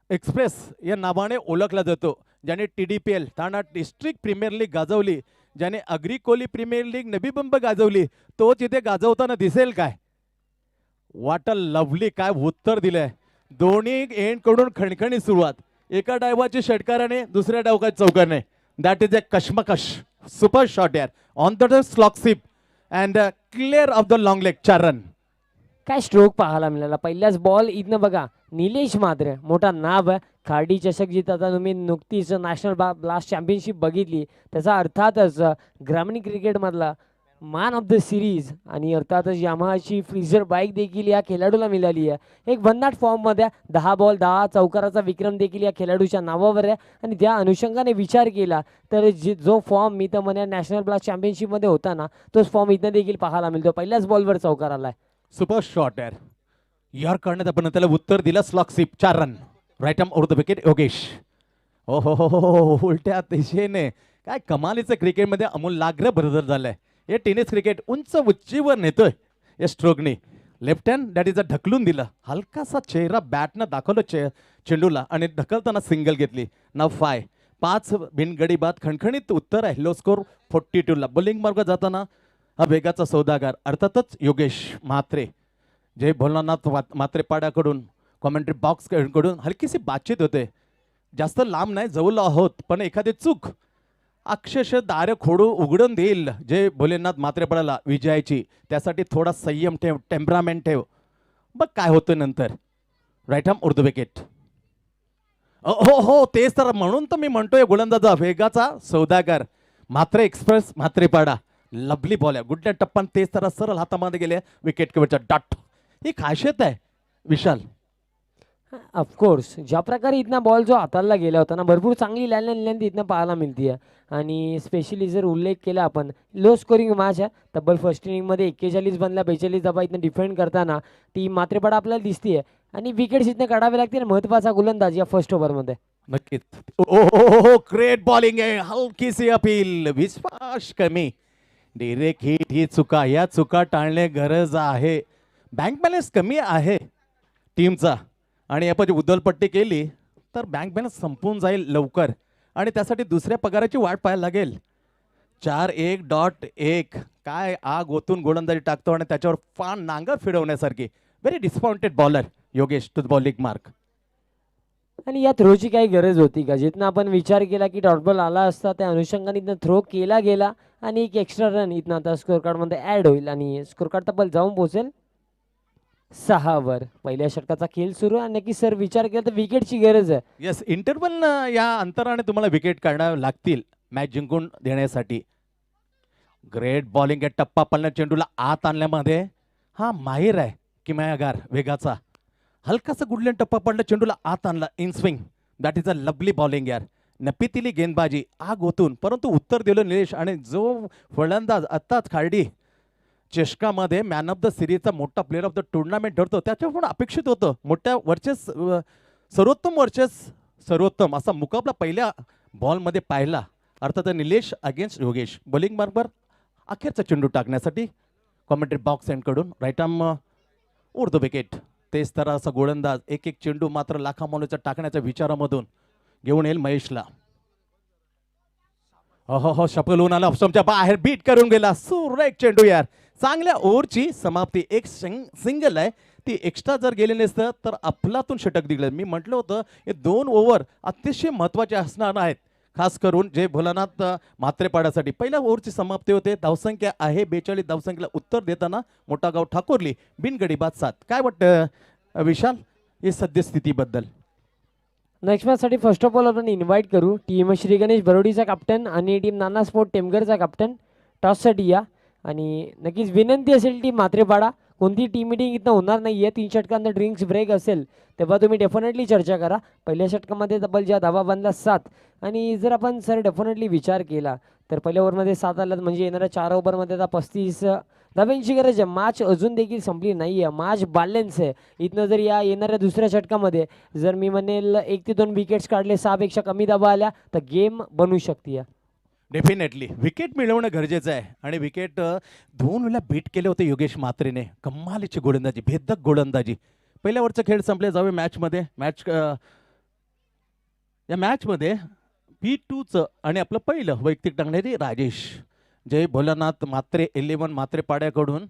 एक्सप्रेस या नावाने ओळखला जातो, ज्याने TDPL ठाणा डिस्ट्रिक्ट प्रीमियर लीग गाजवली, ज्याने agree Koli premier league Navi Mumbai गाजवली. तो तिथे गाजवताना दिसेल काय? व्हॉट अ लवली, काय उत्तर दिलंय. दोन्ही एंड कडून खणखणी सुरुवात, एका डायवाची षटकाराने दुसऱ्या डावकाची चौकाने. दॅट इज अ कश्मकश सुपर शॉट यार on the slog sweep and clear of the long leg. 4 run.
काय स्ट्रोक पाहायला मिळाला पहिल्याच बॉल इथनं बघा. निलेश म्हात्रे मोठा नाव आहे. खाडी चषक जिंकता तुम्ही नुकतीच नॅशनल ब्लास्ट चॅम्पियनशिप बघितली, त्याचा अर्थातच ग्रामीण क्रिकेटमधला मॅन ऑफ द सिरीज आणि अर्थातच यामाहाची फ्रीझर बाईक देखील या खेळाडूला मिळाली आहे. एक भन्नाट फॉर्ममध्ये 10 बॉल 10 चौकाराचा विक्रम देखील या खेळाडूच्या नावावर आहे. आणि त्या अनुषंगाने विचार केला तर जो फॉर्म मी तर म्हणा नॅशनल ब्लास्ट चॅम्पियनशिपमध्ये होता ना, तोच फॉर्म इथं देखील पाहायला मिळतो. पहिल्याच बॉलवर चौकार आलाय.
सुपर शॉट यार. यार करण्यात आपण त्याला उत्तर दिलं slog slip. 4 run. Right arm over the wicket Yogesh. हो हो हो हो उलट्या दिशेने. काय कमालीचं क्रिकेटमध्ये अमूलाग्र बदल झालाय. हे टेनिस क्रिकेट उंच उंचीवर नेतोय या स्ट्रोकने. Left hand that is a ढकलून दिला, हलकासा चेहरा बॅटनं दाखवलं चेंडूला आणि ढकलताना सिंगल घेतली. नाव 5 बिनगडी बाद खणखणीत उत्तर आहे. लो स्कोर 42 ला. बॉलिंग मार्ग जाताना हा वेगाचा सौदागार अर्थातच योगेश म्हात्रे. जय भोलानाथ म्हात्रेपाड्याकडून कॉमेंट्री बॉक्स कडून हलकीशी बातचीत होते. जास्त लांब नाही, जवळ आहोत, पण एखादी चूक अक्षरशः दार खोडू उघडून देईल जे भोलेनाथ म्हात्रेपाड्याला विजयाची. त्यासाठी थोडा संयम ठेव, टेम्परामेंट ठेव, बघ काय होतं नंतर. Right arm over the wicket. हो हो तेच तर, म्हणून तर मी म्हणतोय गोलंदाजा वेगाचा सौदागर म्हात्रे एक्सप्रेस म्हात्रेपाडा. लवली बॉल आहे, गुड्या टप्पान तेच तर सरळ हातामध्ये गेले विकेट किवरच्या डॉट. ही खासियत आहे विशाल.
ऑफकोर्स ज्या प्रकारे इथना बॉल जो हाताला गेला होता ना, भरपूर चांगली लेंथ इथनं पाहायला मिळते आहे. आणि स्पेशली जर उल्लेख केला आपण, लो स्कोरिंग मॅच आहे. तब्बल फर्स्ट इनिंगमध्ये 41 बनला 42 धावा इथनं डिफेंड करताना टीम मात्रेपाडा आपल्याला दिसते. आणि विकेट्स इथनं काढावे लागतील. महत्त्वाचा गोलंदाज या फर्स्ट ओव्हरमध्ये.
नक्कीच. ओ ग्रेट बॉलिंग आहे. हलकीशी अपील, विश्वास कमी, डिरेक्ट हिट. ही चुका, या चुका टाळणे गरज आहे. बँक बॅलन्स कमी आहे टीमचा आणि आपण उदलपट्टी केली तर बँक बॅलन्स संपून जाईल लवकर आणि त्यासाठी दुसऱ्या पगाराची वाट पाहायला लागेल. 4-1.1 काय आग ओतून गोलंदाजी टाकतो आणि त्याच्यावर फान नांगर फिरवण्यासारखी very disappointed bowler Yogesh to the bowling mark.
आणि या थ्रोची काही गरज होती का? जिथनं आपण विचार केला की डॉट बॉल आला असता त्या अनुषंगाने इथनं थ्रो केला गेला आणि एक एक्स्ट्रा रन इथनं आता स्कोर कार्डमध्ये ॲड होईल आणि स्कोर कार्ड तब्बल जाऊन पोहोचेल 6 वर. पहिल्या षटकाचा खेळ सुरू आणि नक्की सर विचार केला तर विकेटची गरज आहे.
येस, इंटरवल या अंतराने तुम्हाला विकेट काढावे लागतील मॅच जिंकून देण्यासाठी. ग्रेट बॉलिंग आहे. टप्पा पडल्या चेंडूला आत आणल्यामध्ये हा माहीर आहे किमयागार वेगाचा. हलकासा गुडलेन टप्पा पडला चेंडूला आत आणला in swing. That is a lovely bowling यार. नपितीली गेंदबाजी आग होतून परंतु उत्तर दिलं निलेश. आणि जो फलंदाज आत्ताच खार्डी चषकामध्ये मॅन ऑफ द सिरीजचा मोठा प्लेअर ऑफ द टुर्नामेंट ठरतो त्याच्यावर पण अपेक्षित होतं मोठ्या सर्वोत्तम असा मुकाबला पहिल्या बॉलमध्ये पाहिला. अर्थात निलेश अगेन्स्ट योगेश. बॉलिंग मार्कवर अखेरचा चेंडू टाकण्यासाठी कॉमेंट्री बॉक्स एंडकडून राईट आर्म उर्दू विकेट. तेच तर असा गोलंदाज एक एक चेंडू मात्र लाखामौलीचा टाकण्याच्या विचारामधून घेऊन येईल महेशला. हो शपल होऊन आला ऑप्शनच्या बाहेर बीट करून गेला. सुरेख चेंडू यार. चांगल्या ओव्हरची समाप्ती. एक सिंगल आहे ती एक्स्ट्रा जर गेले नसतं तर अफलातून षटक दिलं. मी म्हटलं होतं हे 2 ओव्हर अतिशय महत्त्वाचे असणार आहेत खास करून जय भोलानाथ म्हात्रेपाड्यासाठी. पहिल्या ओव्हरची समाप्ती होते. धावसंख्या आहे 42. धावसंख्येला उत्तर देताना मोठा गाव ठाकोरली बिनगडी बाद 7. काय वाटतं विशाल हे सद्यस्थितीबद्दल?
नेक्स्ट मॅचसाठी फर्स्ट ऑफ ऑल आपण इन्व्हाइट करू टीम श्री गणेश बरोडीचा कॅप्टन आणि टीम नाना स्पोर्ट टेमघरचा कॅप्टन टॉससाठी या. आणि नक्कीच विनंती असेल टीम म्हात्रेपाडा कोणती टीम मिटिंग इथं होणार नाही आहे. 3 षटकांचा ड्रिंक्स ब्रेक असेल तेव्हा तुम्ही डेफिनेटली चर्चा करा. पहिल्या षटकामध्ये तब्बल ज्या धावा बांधल्या 7 आणि जर आपण सर डेफिनेटली विचार केला तर पहिल्या ओव्हरमध्ये 7 आल्यात म्हणजे येणाऱ्या 4 ओव्हरमध्ये आता 35 धाब्यांची गरज आहे. मॅच अजून देखील संपली नाही आहे. मॅच बॅलन्स आहे. इथनं जर या येणाऱ्या दुसऱ्या षटकामध्ये जर मी म्हणेल 1 ते 2 विकेट्स काढले 6 पेक्षा कमी धावा आल्या तर गेम बनू शकते.
डेफिनेटली विकेट मिळवणं गरजेचं आहे. आणि विकेट 2 वेळा बीट केले होते योगेश म्हात्रेने. कमालीची गोलंदाजी भेदक गोलंदाजी. पहिल्या वरचा खेळ संपले जावे मॅचमध्ये. या मॅचमध्ये P2चं आणि आपलं पहिलं वैयक्तिक टाकणारे राजेश जय भोलानाथ म्हात्रे 11 म्हात्रेपाड्याकडून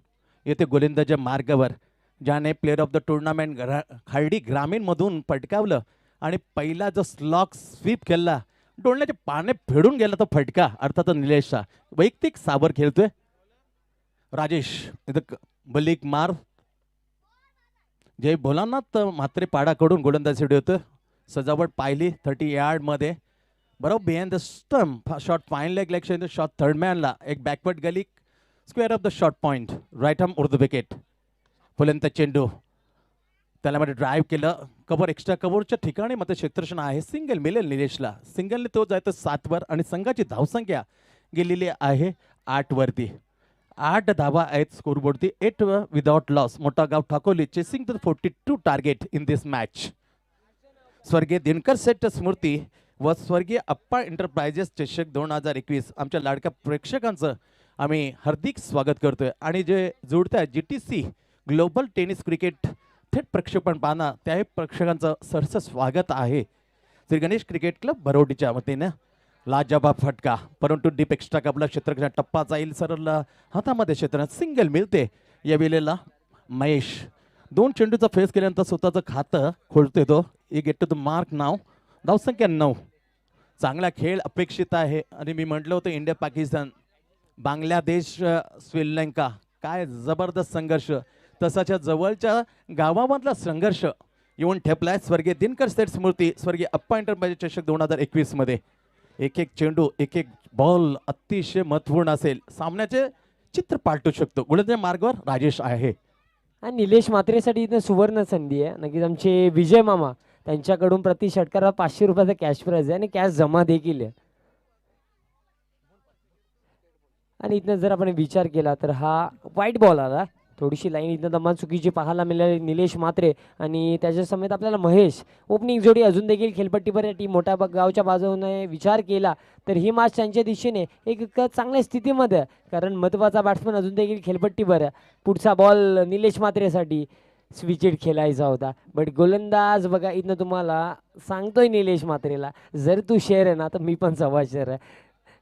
येथे गोलंदाजीच्या मार्गावर ज्याने player of the tournament Khardi ग्रामीणमधून पटकावलं आणि पहिला जो स्लॉग स्वीप केला डोळण्याचे पाने फेडून गेला तो फटका अर्थात निलेशचा. वैयक्तिक सावर खेळतोय राजेश. इथं बलिक मार जय भोलानाथ म्हात्रेपाडाकडून गोलंदाजी होतं. सजावट पाहिली 30 यार्डमध्ये बरोबर behind the stump. Shot fine leg leg shot third मॅनला एक backward gully square of the shot point. Right arm over the wicket. फुलंत चेंडू त्याला मध्ये ड्राईव्ह केलं. कव्हर एक्स्ट्रा कव्हरच्या ठिकाणी मात्र क्षेत्ररक्षण आहे. सिंगल मिळेल निलेशला. सिंगलने तो जायचं 7 वर आणि संघाची धावसंख्या गेलेली आहे 8 वरती. 8 धावा आहेत स्कोरबोर्डती. 8 without loss. Motha Gaon Thakoli chasing the 42 target in this match. स्वर्गीय दिनकर सेठ स्मृती व स्वर्गीय अप्पा एंटरप्राइजेस चषक 2021 आमच्या लाडक्या प्रेक्षकांचं आम्ही हार्दिक स्वागत करतोय. आणि जे जोडत आहेत GTC ग्लोबल टेनिस क्रिकेट थेट प्रक्षेपण पाहणं त्याही प्रेक्षकांचं सरसं स्वागत आहे. श्री गणेश क्रिकेट क्लब बरोडीच्या वतीनं लाजवाब फटका परंतु डीप एक्स्ट्रा कबला क्षेत्र टप्पा जाईल सरळ हातामध्ये क्षेत्र सिंगल मिळते. या वेळेला महेश 2 चेंडूचा फेस केल्यानंतर स्वतःचं खातं खोलतोय तो. ही गेट टू द मार्क नाव. धावसंख्या 9. चांगला खेळ अपेक्षित आहे. आणि मी म्हटलं होतं इंडिया पाकिस्तान बांगलादेश श्रीलंका काय जबरदस्त संघर्ष. तसाच्या जवळच्या गावामधला संघर्ष येऊन ठेपलाय. स्वर्गीय दिनकर सेठ स्मृती स्वर्गीय अप्पा एंटरप्राइजेस चषक 2021 मध्ये. एक एक चेंडू एक एक बॉल अतिशय महत्वपूर्ण असेल. सामन्याचे चित्र पालटू शकतो. गोलंदाजी मार्गावर राजेश आहे.
आणि निलेश म्हात्रेसाठी इथं सुवर्ण संधी आहे. नक्कीच आमचे विजय मामा त्यांच्याकडून प्रति षटकाला 500 रुपयाचा कॅश प्राइज आहे आणि कॅश जमा देखील आहे. आणि इथनं जर आपण विचार केला तर हा वाईट बॉल आला. थोडीशी लाईन इथं दमान चुकीची पाहायला मिळाली निलेश म्हात्रे आणि त्याच्या समेत आपल्याला महेश. ओपनिंग जोडी अजून देखील खेळपट्टीवर टीम मोठ्या गावच्या बाजूने विचार केला तर ही मॅच त्यांच्या दिशेने एक चांगल्या स्थितीमध्ये आहे. कारण महत्त्वाचा बॅट्समन अजून देखील खेळपट्टीवर आहे. पुढचा बॉल निलेश म्हात्रेसाठी स्विचेट खेळायचा होता. बट गोलंदाज बघा इथनं तुम्हाला सांगतोय निलेश म्हात्रेला जर तू शेअर आहे ना तर मी पण 1.25 शेअर आहे.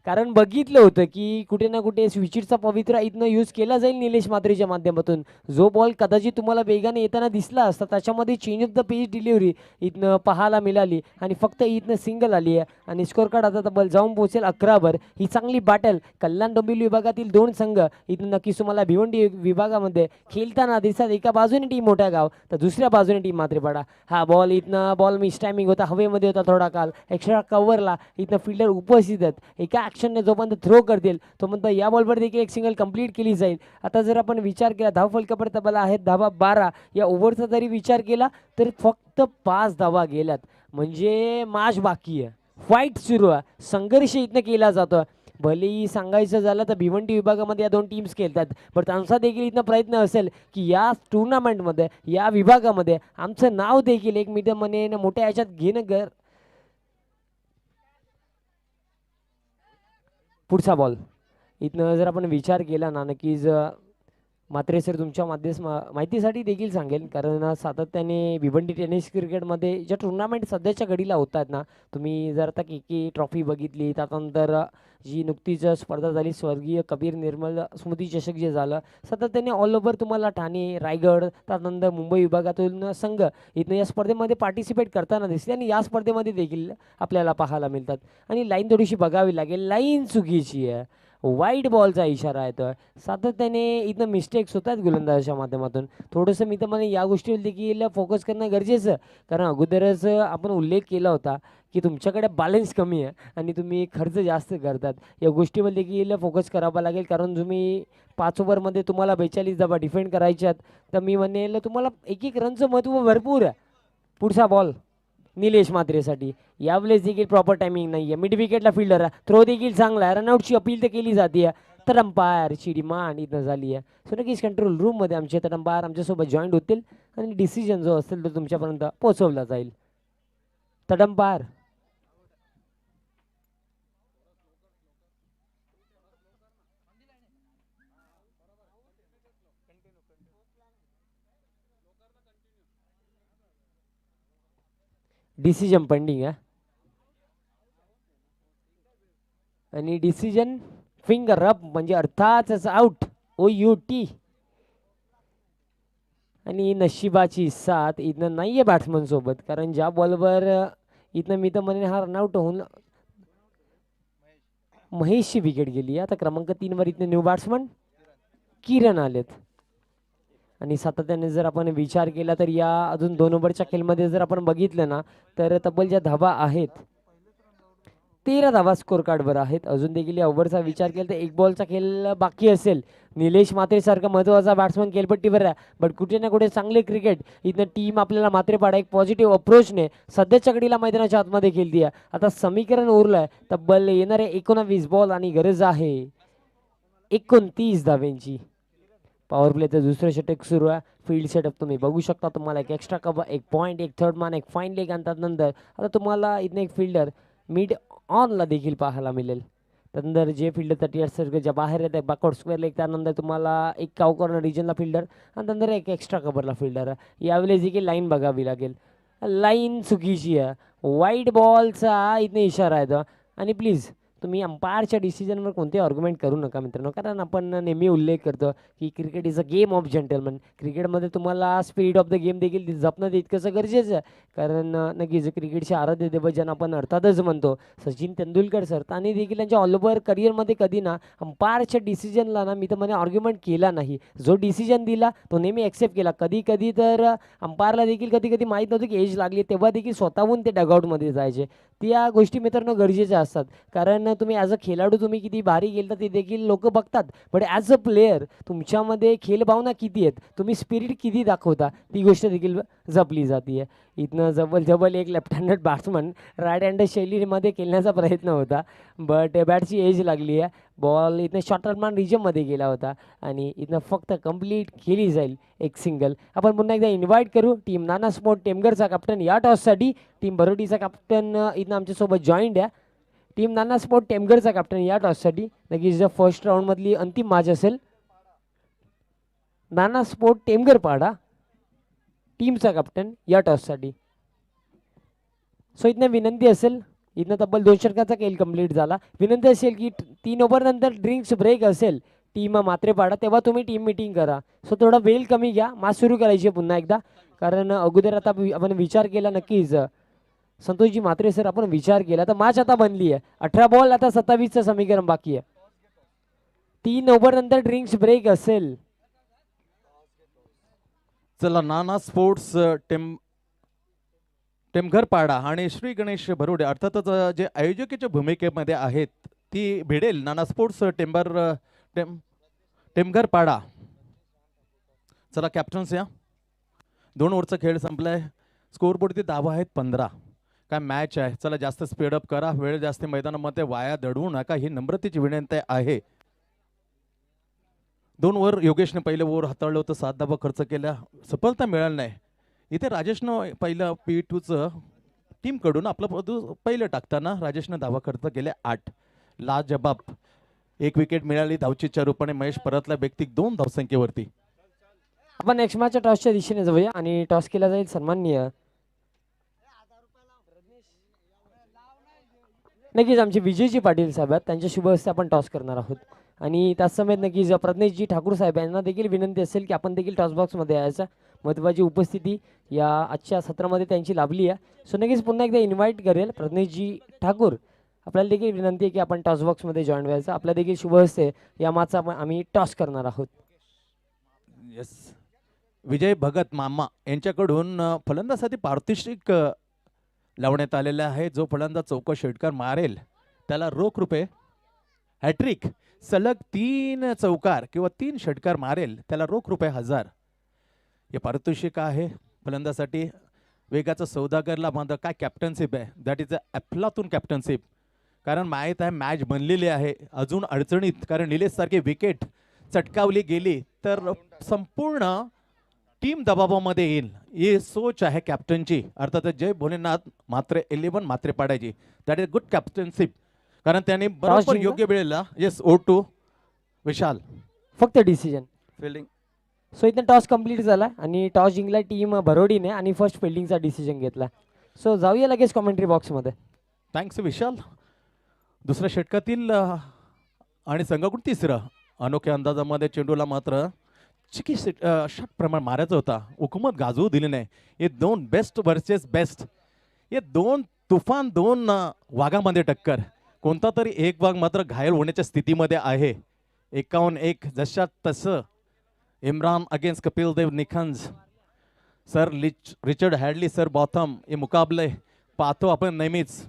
कारण बघितलं होतं की कुठे ना कुठे स्विचिटचा पवित्रा इथनं यूज केला जाईल निलेश मात्रेच्या माध्यमातून. जो बॉल कदाचित तुम्हाला वेगाने येताना दिसला असता त्याच्यामध्ये change of the page delivery इथनं पाहायला मिळाली आणि फक्त इथनं सिंगल आली आहे आणि स्कोर कार्ड आता बल जाऊन पोहोचेल 11 ही चांगली बॅटल कल्याण डोंबिवली विभागातील दोन संघ इथं नक्कीच तुम्हाला भिवंडी विभागामध्ये खेळताना दिसतात. एका बाजूने टीम मोठ्या गाव तर दुसऱ्या बाजूने टीम मात्रेपाडा. हा बॉल इथनं बॉल मिस टायमिंग होता, हवेमध्ये होता थोडा काल, एक्स्ट्रा कव्हरला इथनं फिल्डर उपस्थित आहेत. एका ॲक्शनने जोपर्यंत थ्रो करतील तोपर्यंत या बॉलवर देखील एक सिंगल कंप्लीट केली जाईल. आता जर आपण विचार केला धावफलकावर तबला आहेत धावा 12, या ओव्हरचा जरी विचार केला तर फक्त 5 धावा गेल्यात. म्हणजे मॅच बाकी आहे, फाईट सुरू आहे, संघर्ष इथनं केला जातो. भलेही सांगायचं झालं तर भिवंडी विभागामध्ये या दोन टीम्स खेळतात, पण त्यांचा देखील इथनं प्रयत्न असेल की या टुर्नामेंटमध्ये या विभागामध्ये आमचं नाव देखील एक मी तर म्हणेन मोठ्या याच्यात घेणं पुढचा बॉल इथनं जर आपण विचार केला ना नक्कीच मात्रे सर तुमच्या माहितीसाठी देखील सांगेल, कारण सातत्याने भिवंडी टेनिस क्रिकेटमध्ये ज्या टुर्नामेंट सध्याच्या घडीला होतात ना, तुम्ही जर आता के ट्रॉफी बघितली, त्यानंतर जी नुकतीच स्पर्धा झाली स्वर्गीय कबीर निर्मल स्मृती चषक जे झालं, सातत्याने ऑल ओव्हर तुम्हाला ठाणे, रायगड, त्यानंतर मुंबई विभागातून संघ इथनं या स्पर्धेमध्ये पार्टिसिपेट करताना दिसते आणि या स्पर्धेमध्ये देखील आपल्याला पाहायला मिळतात. आणि लाईन थोडीशी बघावी लागेल, लाईन चुकीची आहे, वाईट बॉलचा इशारा येतोय. सातत्याने इथं मिस्टेक्स होतात गोलंदाजाच्या माध्यमातून. थोडंसं मी तर मला या गोष्टीवर देखील फोकस करणं गरजेचं, कारण अगोदरच आपण उल्लेख केला होता की तुमच्याकडे बॅलन्स कमी आहे आणि तुम्ही खर्च जास्त करतात. या गोष्टीवर देखील फोकस करावा लागेल, कारण तुम्ही 5 ओव्हरमध्ये तुम्हाला 42 धावा डिफेंड करायच्यात, तर मी म्हणेल तुम्हाला एक एक रनचं महत्त्व भरपूर आहे. पुढचा बॉल निलेश मात्रेसाठी, यावेळेस देखील प्रॉपर टायमिंग नाही आहे. मिड विकेटला फिल्डर थ्रो देखील चांगला आहे, रनआउटची अपील तर केली जाते, तर अंपायरची डिमांड इथं झाली आहे. सो नक्कीच कंट्रोल रूममध्ये आमचे तर अंपायर आमच्यासोबत जॉईंट होतील आणि डिसिजन जो असेल तो तुमच्यापर्यंत पोहोचवला जाईल. तर अंपायर डिसिजन पेंडिंग आहे आणि डिसिजन फिंगर अप म्हणजे अर्थातच आउट OUT. आणि नशिबाची साथ इथनं नाही आहे बॅट्समन सोबत, कारण ज्या बॉलवर इथनं मी तर म्हणेन हा रनआउट होऊन महेशची विकेट गेली. आता क्रमांक 3 वर इथनं न्यू बॅट्समन किरण आलेत. आणि सातत्याने जर आपण विचार केला तर या अजून 2 ओव्हरच्या खेळमध्ये जर आपण बघितलं ना तर तब्बल ज्या धावा आहेत 13 धावा स्कोर कार्डवर आहेत. अजून देखील या ओव्हरचा विचार केला तर एक बॉलचा खेळ बाकी असेल. निलेश मात्रेसारखा महत्त्वाचा बॅट्समन खेळपट्टीवर आहे, बट कुठे ना कुठे चांगले क्रिकेट इथनं टीम आपल्याला मात्रेपाडा एक पॉझिटिव्ह अप्रोचने सध्याच्या घडीला मैदानाच्या आतमध्ये खेळती आहे. आता समीकरण उरलं आहे तब्बल येणारे 19 बॉल आणि गरज आहे 29 धाव्यांची. पॉवर प्लेचं दुसरं षटक सुरू आहे. फील्ड सेटअप तुम्ही बघू शकता, तुम्हाला एक एक्स्ट्रा कव्हर, एक पॉईंट, एक थर्ड मॅन, एक फाईन लेग आणतात. नंतर आता तुम्हाला इथनं एक फिल्डर मिड ऑनला देखील पाहायला मिळेल. त्यानंतर जे फिल्डर 38 सर्कलच्या बाहेर येत आहे बॅकवर्ड स्क्वेअर लेग, त्यानंतर तुम्हाला एक काव कॉर्नर रिजनला फिल्डर आणि नंतर एक एक्स्ट्रा कव्हरला फिल्डर. यावेळेस देखील लाईन बघावी लागेल, लाईन चुकीची आहे, वाईट बॉलचा इथनं इशारा आहे. आणि प्लीज तुम्ही अंपायरच्या डिसिजनवर कोणते आर्ग्युमेंट करू नका मित्रांनो, कारण आपण नेहमी उल्लेख करतो की cricket is a game of gentleman. क्रिकेटमध्ये तुम्हाला स्पिरिट ऑफ द गेम देखील जपणं तितकंसं गरजेचं आहे, कारण नक्कीच क्रिकेटचे आराध्य देव ज्यांना आपण अर्थातच म्हणतो सचिन तेंडुलकर सर, त्यांनी देखील त्यांच्या ऑल ओव्हर करिअरमध्ये कधी ना अंपायरच्या डिसिजनला ना मी तर म्हणे आर्ग्युमेंट केला नाही. जो डिसिजन दिला तो नेहमी ॲक्सेप्ट केला. कधी कधी तर अंपायरला देखील कधी कधी माहीत नव्हतं की एज लागली, तेव्हा देखील स्वतःहून ते डगआउटमध्ये जायचे. त्या गोष्टी मित्रांनो गरजेच्या असतात, कारण तुम्ही ॲज अ खेळाडू तुम्ही किती भारी गेलं ते देखील लोक बघतात, बट ॲज अ प्लेयर तुमच्यामध्ये खेळभावना किती आहेत, तुम्ही स्पिरिट किती दाखवता, ती गोष्ट देखील जपली जाते. इथनं जबल एक left handed batsman right handed शैलीमध्ये खेळण्याचा प्रयत्न होता, बट बॅटची एज लागली आहे. बॉल इथनं शॉर्टरमॅन रिजनमध्ये गेला होता आणि इथनं फक्त कंप्लीट केली जाईल एक सिंगल. आपण पुन्हा एकदा इन्व्हाइट करू टीम नाना स्पोर्ट टेमगरचा कॅप्टन या टॉससाठी. टीम बरोडीचा कॅप्टन इथनं आमच्यासोबत जॉईंट आहे. टीम नाना स्पोर्ट टेमगरचा कॅप्टन या टॉससाठी. नक्कीच फर्स्ट राऊंडमधली अंतिम मॅच असेल. नाना स्पोर्ट टेमगर पाडा टीमचा कॅप्टन या टॉससाठी. सो इथनं विनंती असेल इथनं तब्बल 2 षटकाचा खेळ कंप्लीट झाला. विनंती असेल की 3 ओव्हर नंतर ड्रिंक्स ब्रेक असेल टीम मात्रेपाडा, तेव्हा तुम्ही टीम मीटिंग करा. सो थोडा वेळ कमी घ्या, मॅच सुरू करायची आहे पुन्हा एकदा. कारण अगोदर आता आपण विचार केला नक्कीच संतोषजी म्हात्रे सर, आपण विचार केला तर मॅच आता बनली आहे. 18 बॉल आता 27चं समीकरण बाकी आहे. 3 ओव्हर नंतर ड्रिंक्स ब्रेक असेल.
चला, नाना स्पोर्ट्स टेमघरपाडा आणि श्री गणेश भरोडे अर्थातच जे आयोजकाच्या भूमिकेमध्ये आहेत ती भिडेल नाना स्पोर्ट्स टेमघरपाडा. चला कॅप्टन्स या. 2 ओव्हरचा खेळ संपलाय. स्कोअरबोर्डचे धावा आहेत 15. काय मॅच आहे. चला जास्त स्पीडअप करा, वेळ जास्त मैदानामध्ये वाया दडवू नका, ही नम्रतेची विनंती आहे. 2 ओव्हर योगेशने पहिलं ओव्हर हाताळलं होतं, 7 धावा खर्च केल्या, सफलता मिळाली नाही. इथे राजेशनं पहिलं P2चं टीमकडून आपलं पहिलं टाकताना राजेशनं धावा खर्च केल्या 8. लाजबाब 1 विकेट मिळाली धावचीच्या रूपाने. महेश परतला व्यक्तिक 2 धावसंख्येवरती.
आपण नेक्स्ट मॅचच्या टॉसच्या दिशेने जाऊया आणि टॉस केला जाईल सन्माननीय नक्कीच आमचे विजयजी पाटील साहेब आहेत, त्यांच्या शुभ हस्ते आपण टॉस करणार आहोत. आणि त्याच समेत नक्कीच प्रज्ञेशजी ठाकूर साहेब यांना देखील विनंती असेल की आपण देखील टॉस बॉक्समध्ये यायचं. महत्त्वाची उपस्थिती या आजच्या सत्रामध्ये त्यांची लाभली आहे. सो नक्कीच पुन्हा एकदा इन्व्हाइट करेल प्रज्ञेशजी ठाकूर. आपल्याला देखील विनंती आहे की आपण टॉस बॉक्समध्ये जॉईन व्हायचं. आपल्या देखील शुभ हस्ते या मॅचचा आम्ही टॉस करणार आहोत.
येस, विजय भगत मामा यांच्याकडून फलंदासाठी पारितोषिक लावण्यात आलेलं आहे. जो फलंदाज चौका षटकार मारेल त्याला रोख रुपये. हॅट्रिक सलग 3 चौकार किंवा 3 षटकार मारेल त्याला रोख रुपये 1000 हे पारितोषिक आहे फलंदासाठी. वेगाचा सौदागरला मात्र काय कॅप्टनशिप आहे, दॅट इज अ अफलातून कॅप्टनशिप. कारण माहीत आहे मॅच बनलेली आहे अजून अडचणीत, कारण निलेश सारखी विकेट चटकावली गेली तर संपूर्ण टीम दबावामध्ये येईल. ही सोच आहे कॅप्टनची, अर्थात जय भोलेनाथ मात्रे 11 मात्रे पाडायची. दॅट इज गुड कॅप्टनशिप, कारण त्याने बरोबर योग्य वेळेला. येस, O2 विशाल
फक्त डिसिजन
फिल्डिंग.
सो इथं टॉस कंप्लीट झाला आणि टॉस जिंकला टीम भरोडीने आणि फर्स्ट फिल्डिंगचा डिसिजन घेतला. सो जाऊया लगेच कॉमेंट्री बॉक्समध्ये.
थँक्स विशाल. दुसऱ्या षटकातील आणि संघाकडून तिसरं अनोख्या अंदाजामध्ये चेंडूला मात्र चिकी शॉट प्रमाण मारायचा होता, हुकूमत गाजवू दिली नाही. हे 2 बेस्ट वर्सेस बेस्ट, हे 2 तुफान 2 वाघामध्ये टक्कर. कोणता तरी एक वाघ मात्र घायल होण्याच्या स्थितीमध्ये आहे. 51-1 जशा तसं. इम्रान अगेन्स्ट कपिल देव निखंज, sir Richard Hadlee, sir Botham. हे मुकाबले पाहतो आपण नेहमीच.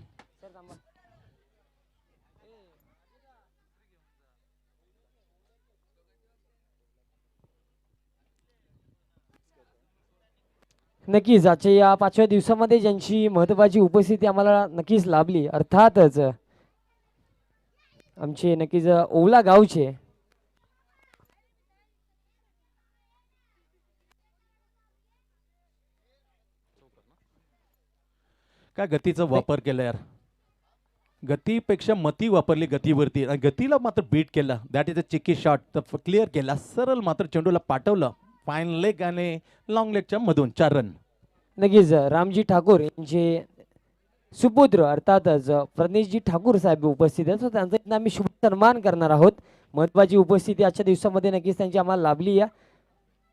नक्कीच आजच्या या 5व्या दिवसामध्ये ज्यांची महत्त्वाची उपस्थिती आम्हाला नक्कीच लाभली, अर्थातच आमचे नक्कीच ओवला गावचे
काय गतीचा वापर केला यार. गतीपेक्षा मती वापरली गतीवरती आणि गतीला मात्र बीट केला. That is a cheeky shot. तर क्लिअर केला सरळ, मात्र चेंडूला पाठवलं फाईन लेग आणि लॉंग लेगच्या मधून 4 रन.
नक्कीच रामजी ठाकूर यांचे सुपुत्र अर्थातच प्रज्ञेशजी ठाकूर साहेब उपस्थित आहेत. त्यांचा इथं आम्ही शुभ सन्मान करणार आहोत. महत्त्वाची उपस्थिती आजच्या दिवसामध्ये नक्कीच त्यांची आम्हाला लाभली आहे.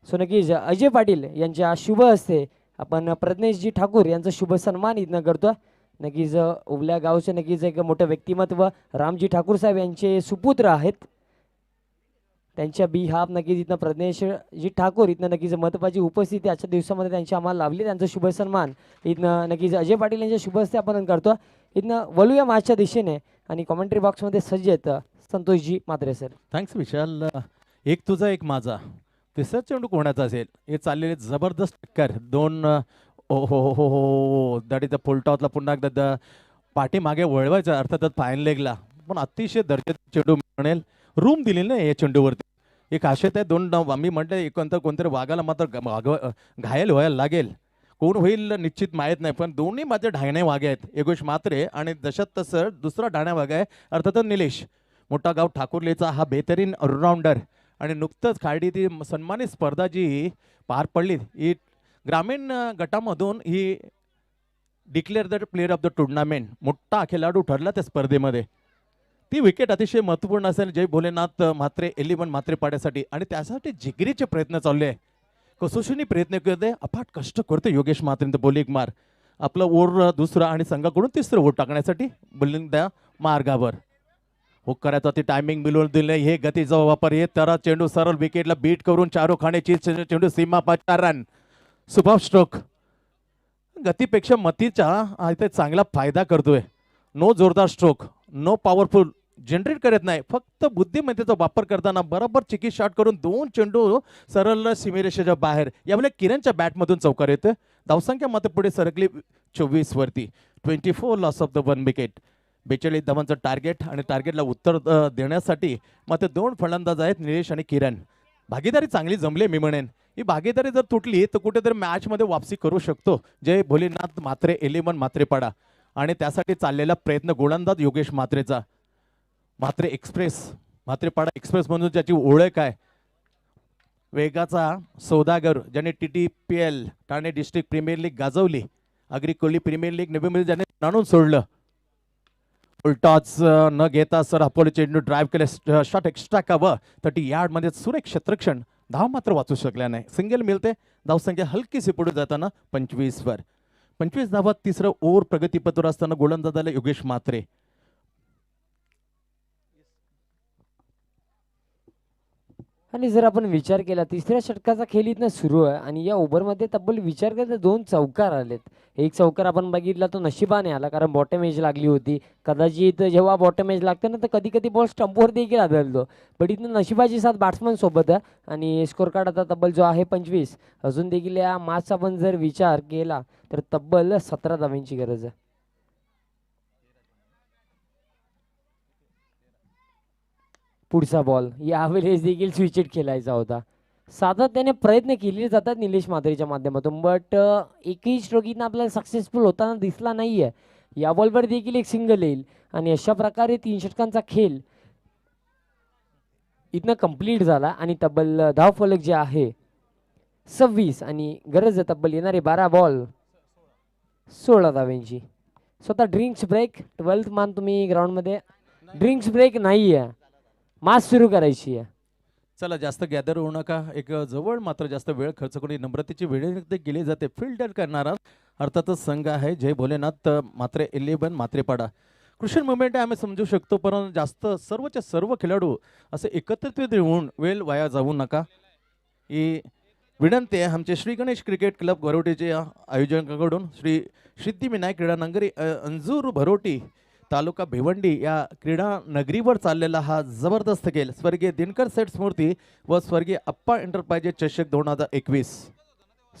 सो नक्कीच अजय पाटील यांच्या शुभ हस्ते आपण प्रज्ञेशजी ठाकूर यांचा शुभ सन्मान इथनं करतो. नक्कीच ओवल्या गावचे नक्कीच एक मोठं व्यक्तिमत्व रामजी ठाकूर साहेब यांचे सुपुत्र आहेत. त्यांच्या बिहाफ नक्कीच इथनं प्रज्ञेशजी ठाकूर इथनं नक्कीच महत्त्वाची उपस्थिती आजच्या दिवसामध्ये त्यांची आम्हाला लाभली. त्यांचा शुभ सन्मान इथनं नक्कीच अजय पाटील यांच्या शुभ हस्ते आपण करतो. इथनं वळूया मॅचच्या दिशेने आणि कॉमेंट्री बॉक्समध्ये सज्ज आहेत संतोषजी म्हात्रे सर.
थँक्स विशाल. एक तुझा एक माझा. तिसरा चेंडू कोणाचा असेल. हे चाललेले जबरदस्त टक्कर 2. ओ हो हो हो हो, दॅट इज द फुल टॉसला पुन्हा एकदा पाठीमागे वळवायचं, अर्थातच फाईन लेगला. पण अतिशय दर्जाचा चेंडू म्हणेल. रूम दिली ना या चेंडूवरती. एक आशेत आहे 2 आम्ही म्हटलं एकंदर कोणतरी वाघाला मात्र घायल व्हायला लागेल. कोण होईल निश्चित माहीत नाही, पण दोन्ही माझे ढाणे वाघे आहेत. योगेश म्हात्रे आणि जशात तसं दुसरा ढाण्या वाघ आहे अर्थातच निलेश. मोठा गाव ठाकुर्लेचा हा बेहतरीन ऑलराऊंडर. आणि नुकतंच खाडी ती सन्मानित स्पर्धा जी पार पडली ही ग्रामीण गटामधून ही declare the player of the tournament, मोठा खेळाडू ठरला त्या स्पर्धेमध्ये. ती विकेट अतिशय महत्त्वपूर्ण असेल जय भोलेनाथ म्हात्रे 11 म्हात्रे पाड्यासाठी, आणि त्यासाठी जिगरीचे प्रयत्न चालले आहे. कसोशीने प्रयत्न करते, अफाट कष्ट करतो योगेश म्हात्रेंचं बॉलिंग मार. आपलं ओव्हर दुसरा आणि संघाकडून तिसरं ओव्हर टाकण्यासाठी बॉलिंग त्या मार्गावर. हो करायचा ते टायमिंग मिळवून दिले, हे गतीचा वापर, हे तरा चेंडू सरळ विकेटला बीट करून चारो खाण्याची चेंडू सीमा 5 रन. Super stroke. गतीपेक्षा मतीचा इथे चांगला फायदा करतोय. नो जोरदार स्ट्रोक, नो पॉवरफुल जनरेट करत नाही, फक्त बुद्धिमत्तेचा वापर करताना बरोबर चिकी शॉट करून 2 चेंडू सरळ सीमेरेषेच्या बाहेर. यावेळेला किरणच्या बॅटमधून चौकार येतोय. धावसंख्या मात्र पुढे सरकली 24 वरती. 24 लॉस ऑफ द 1 विकेट. 42 धावांचं टार्गेट, आणि टार्गेटला उत्तर देण्यासाठी मात्र 2 फलंदाज आहेत, निलेश आणि किरण. भागीदारी चांगली जमली मी म्हणेन. ही भागीदारी जर तुटली तर कुठेतरी मॅचमध्ये वापसी करू शकतो जय भोलेनाथ म्हात्रे 11 म्हात्रेपाडा. आणि त्यासाठी चाललेला प्रयत्न गोलंदाज योगेश म्हात्रेचा. म्हात्रे एक्सप्रेस, म्हात्रेपाडा एक्सप्रेस म्हणून ज्याची ओळख आहे. वेगाचा सौदागर, ज्याने TTPL Thane district premier league गाजवली, आगरी कोहली प्रीमियर लीग नवीमध्ये ज्याने आणून सोडलं. उलटाच न घेता सर अपोलो चेंडू ड्राईव्ह केले, शॉट एक्स्ट्रा कव्हर 30 यार्डमध्ये सुरेख क्षेत्रक्षण. धाव मात्र वाचू शकल्या नाही. सिंगल मिळते. धावसंख्या हलकीशी पुढे जाताना 25 वर. 25 धावात तिसरं ओव्हर प्रगतीपथावर असताना गोलंदाजाला योगेश म्हात्रे.
आणि जर आपण विचार केला, तिसऱ्या षटकाचा खेळ इथनं सुरू आहे आणि या ओव्हरमध्ये तब्बल विचार केला तर 2 चौकार आलेत. एक चौकार आपण बघितला तो नशिबाने आला, कारण बॉटम एज लागली होती. कदाचित जेव्हा बॉटम एज लागतं ना तर कधी कधी बॉल स्टंपवर देखील आदळतो, पण इथनं नशिबाची साथ बॅट्समन सोबत आहे. आणि स्कोर कार्ड आता तब्बल जो आहे 25. अजून देखील या मॅचचा आपण जर विचार केला तर तब्बल 17 धावांची गरज आहे. पुढचा बॉल यावेळेस देखील स्विचेट खेळायचा होता. सातत्याने प्रयत्न केले जातात निलेश म्हात्रेच्या माध्यमातून, बट एकही स्ट्रोक इथं आपल्याला सक्सेसफुल होताना दिसला नाहीये. या बॉलवर देखील एक सिंगल येईल आणि अशा प्रकारे 3 षटकांचा खेळ इथनं कंप्लीट झाला. आणि तब्बल धाव फलक जे आहे 26 आणि गरज आहे तब्बल येणारे 12 बॉल 16 धावांची. स्वतः ड्रिंक्स ब्रेक 12th मान तुम्ही ग्राउंडमध्ये. ड्रिंक्स ब्रेक नाही आहे, मॅच सुरू करायची आहे.
चला जास्त गॅदर होऊ नका. एक जवळ मात्र जास्त वेळ खर्च करून नम्रतेची वेळ केली जाते. फिल्डर करणारा अर्थातच संघ आहे जय भोलेनाथ म्हात्रे 11 म्हात्रेपाडा. क्रुशियल मुवमेंट आहे आम्ही समजू शकतो, परंतु जास्त सर्वच्या सर्व खेळाडू असे एकत्रित येऊन वेळ वाया जाऊ नका ही विनंती आहे. आमचे श्री गणेश क्रिकेट क्लब भरोटीचे आयोजकांकडून श्री सिद्धिविनायक क्रीडा नगरी अंजूर भरोटी तालुका भिवंडी या क्रीडा नगरीवर चाललेला हा जबरदस्त खेळ स्वर्गीय दिनकर सेठ स्मृती व स्वर्गीय अप्पा एंटरप्राइजेस चषक 2021.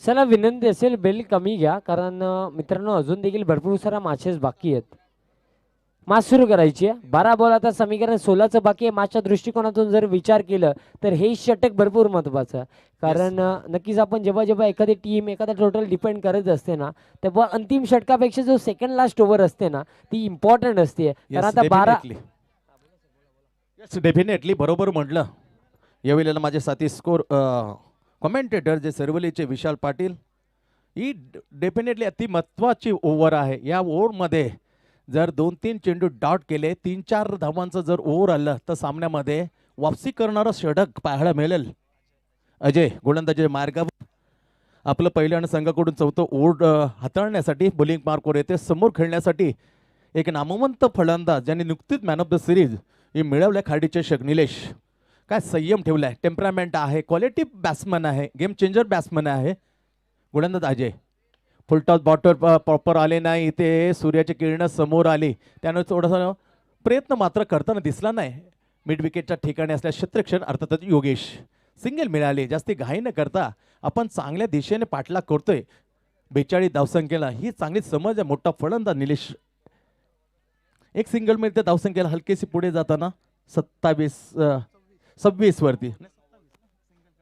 चला विनंती असेल बेल कमी घ्या, कारण मित्रांनो अजून देखील भरपूर सारा मॅचेस बाकी आहेत. मॅच सुरू करायची आहे. 12 बॉल आता समीकरण 16चं बाकी आहे. मॅचच्या दृष्टिकोनातून जर विचार केलं तर हे षटक भरपूर महत्त्वाचं आहे, कारण नक्कीच आपण जेव्हा जेव्हा एखादी टीम एखादा टोटल डिपेंड करत असते ना, तेव्हा अंतिम षटकापेक्षा जो सेकंड लास्ट ओव्हर असते ना ती इम्पॉर्टंट असते. कारण आता 12
डेफिनेटली बरोबर म्हटलं. यावेळेला माझे साथी स्कोर कमेंटेटर जे सर्वलीचे विशाल पाटील. ही डेफिनेटली अति महत्त्वाची ओव्हर आहे. या ओव्हरमध्ये जर 2-3 चेंडू डॉट केले, 3-4 धावांचं जर ओव्हर आलं तर सामन्यामध्ये वापसी करणारा षटक पाहायला मिळेल. अजय गोलंदाजी मार्गावर आपलं पहिल्या आणि संघाकडून चौथं ओव्हर हाताळण्यासाठी बॉलिंग मार्कवर येते. समोर खेळण्यासाठी एक नामवंत फलंदाज ज्यांनी नुकतीच मॅन ऑफ द सिरीज हे मिळवल्या खाडीचे चषक निलेश. काय संयम ठेवलाय, टेम्परामेंट आहे, क्वालिटी बॅट्समन आहे, गेम चेंजर बॅट्समन आहे. गोलंदाज अजय फुलटॉस बॉटर प्रॉपर आले नाही, इथे सूर्याची किरणं समोर आली, त्यानं थोडासा प्रयत्न मात्र करताना दिसला नाही. मिड विकेटच्या ठिकाणी असल्या क्षेत्रक्षण अर्थातच योगेश. सिंगल मिळाली. जास्ती घाई न करता आपण चांगल्या दिशेने पाठलाग करतोय. 42 धावसंख्येला ही चांगली समज आहे. मोठा फलंदाज निलेश. एक सिंगल मिळते. धावसंख्येला हलकेसी पुढे जाताना 26 वरती.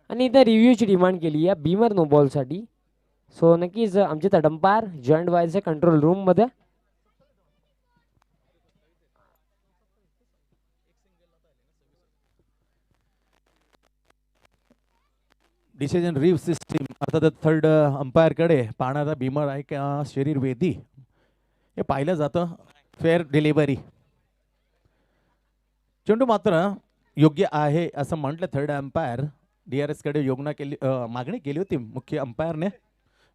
आणि इथं रिव्ह्यूची डिमांड केली आहे बीमर नो बॉलसाठी. सो नक्कीच आमचे तडंपार जॉईंट व्हायचे कंट्रोल रूम मध्ये.
डिसिजन रिव्ह सिस्टीम अर्थात थर्ड अंपायर कडे पाहणारा भीमर आहे का शरीर वेदी हे पाहिलं जातं. Fair delivery. चेंडू मात्र योग्य आहे असं म्हटलं थर्ड अंपायर. DRS कडे मागणी केली होती मुख्य अंपायरने.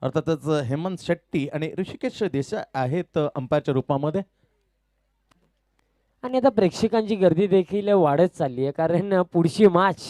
अर्थातच हेमंत शेट्टी आणि ऋषिकेश देसाई आहेत अंपायरच्या रूपामध्ये.
आणि आता प्रेक्षकांची गर्दी देखील वाढत चालली आहे, कारण पुढची मॅच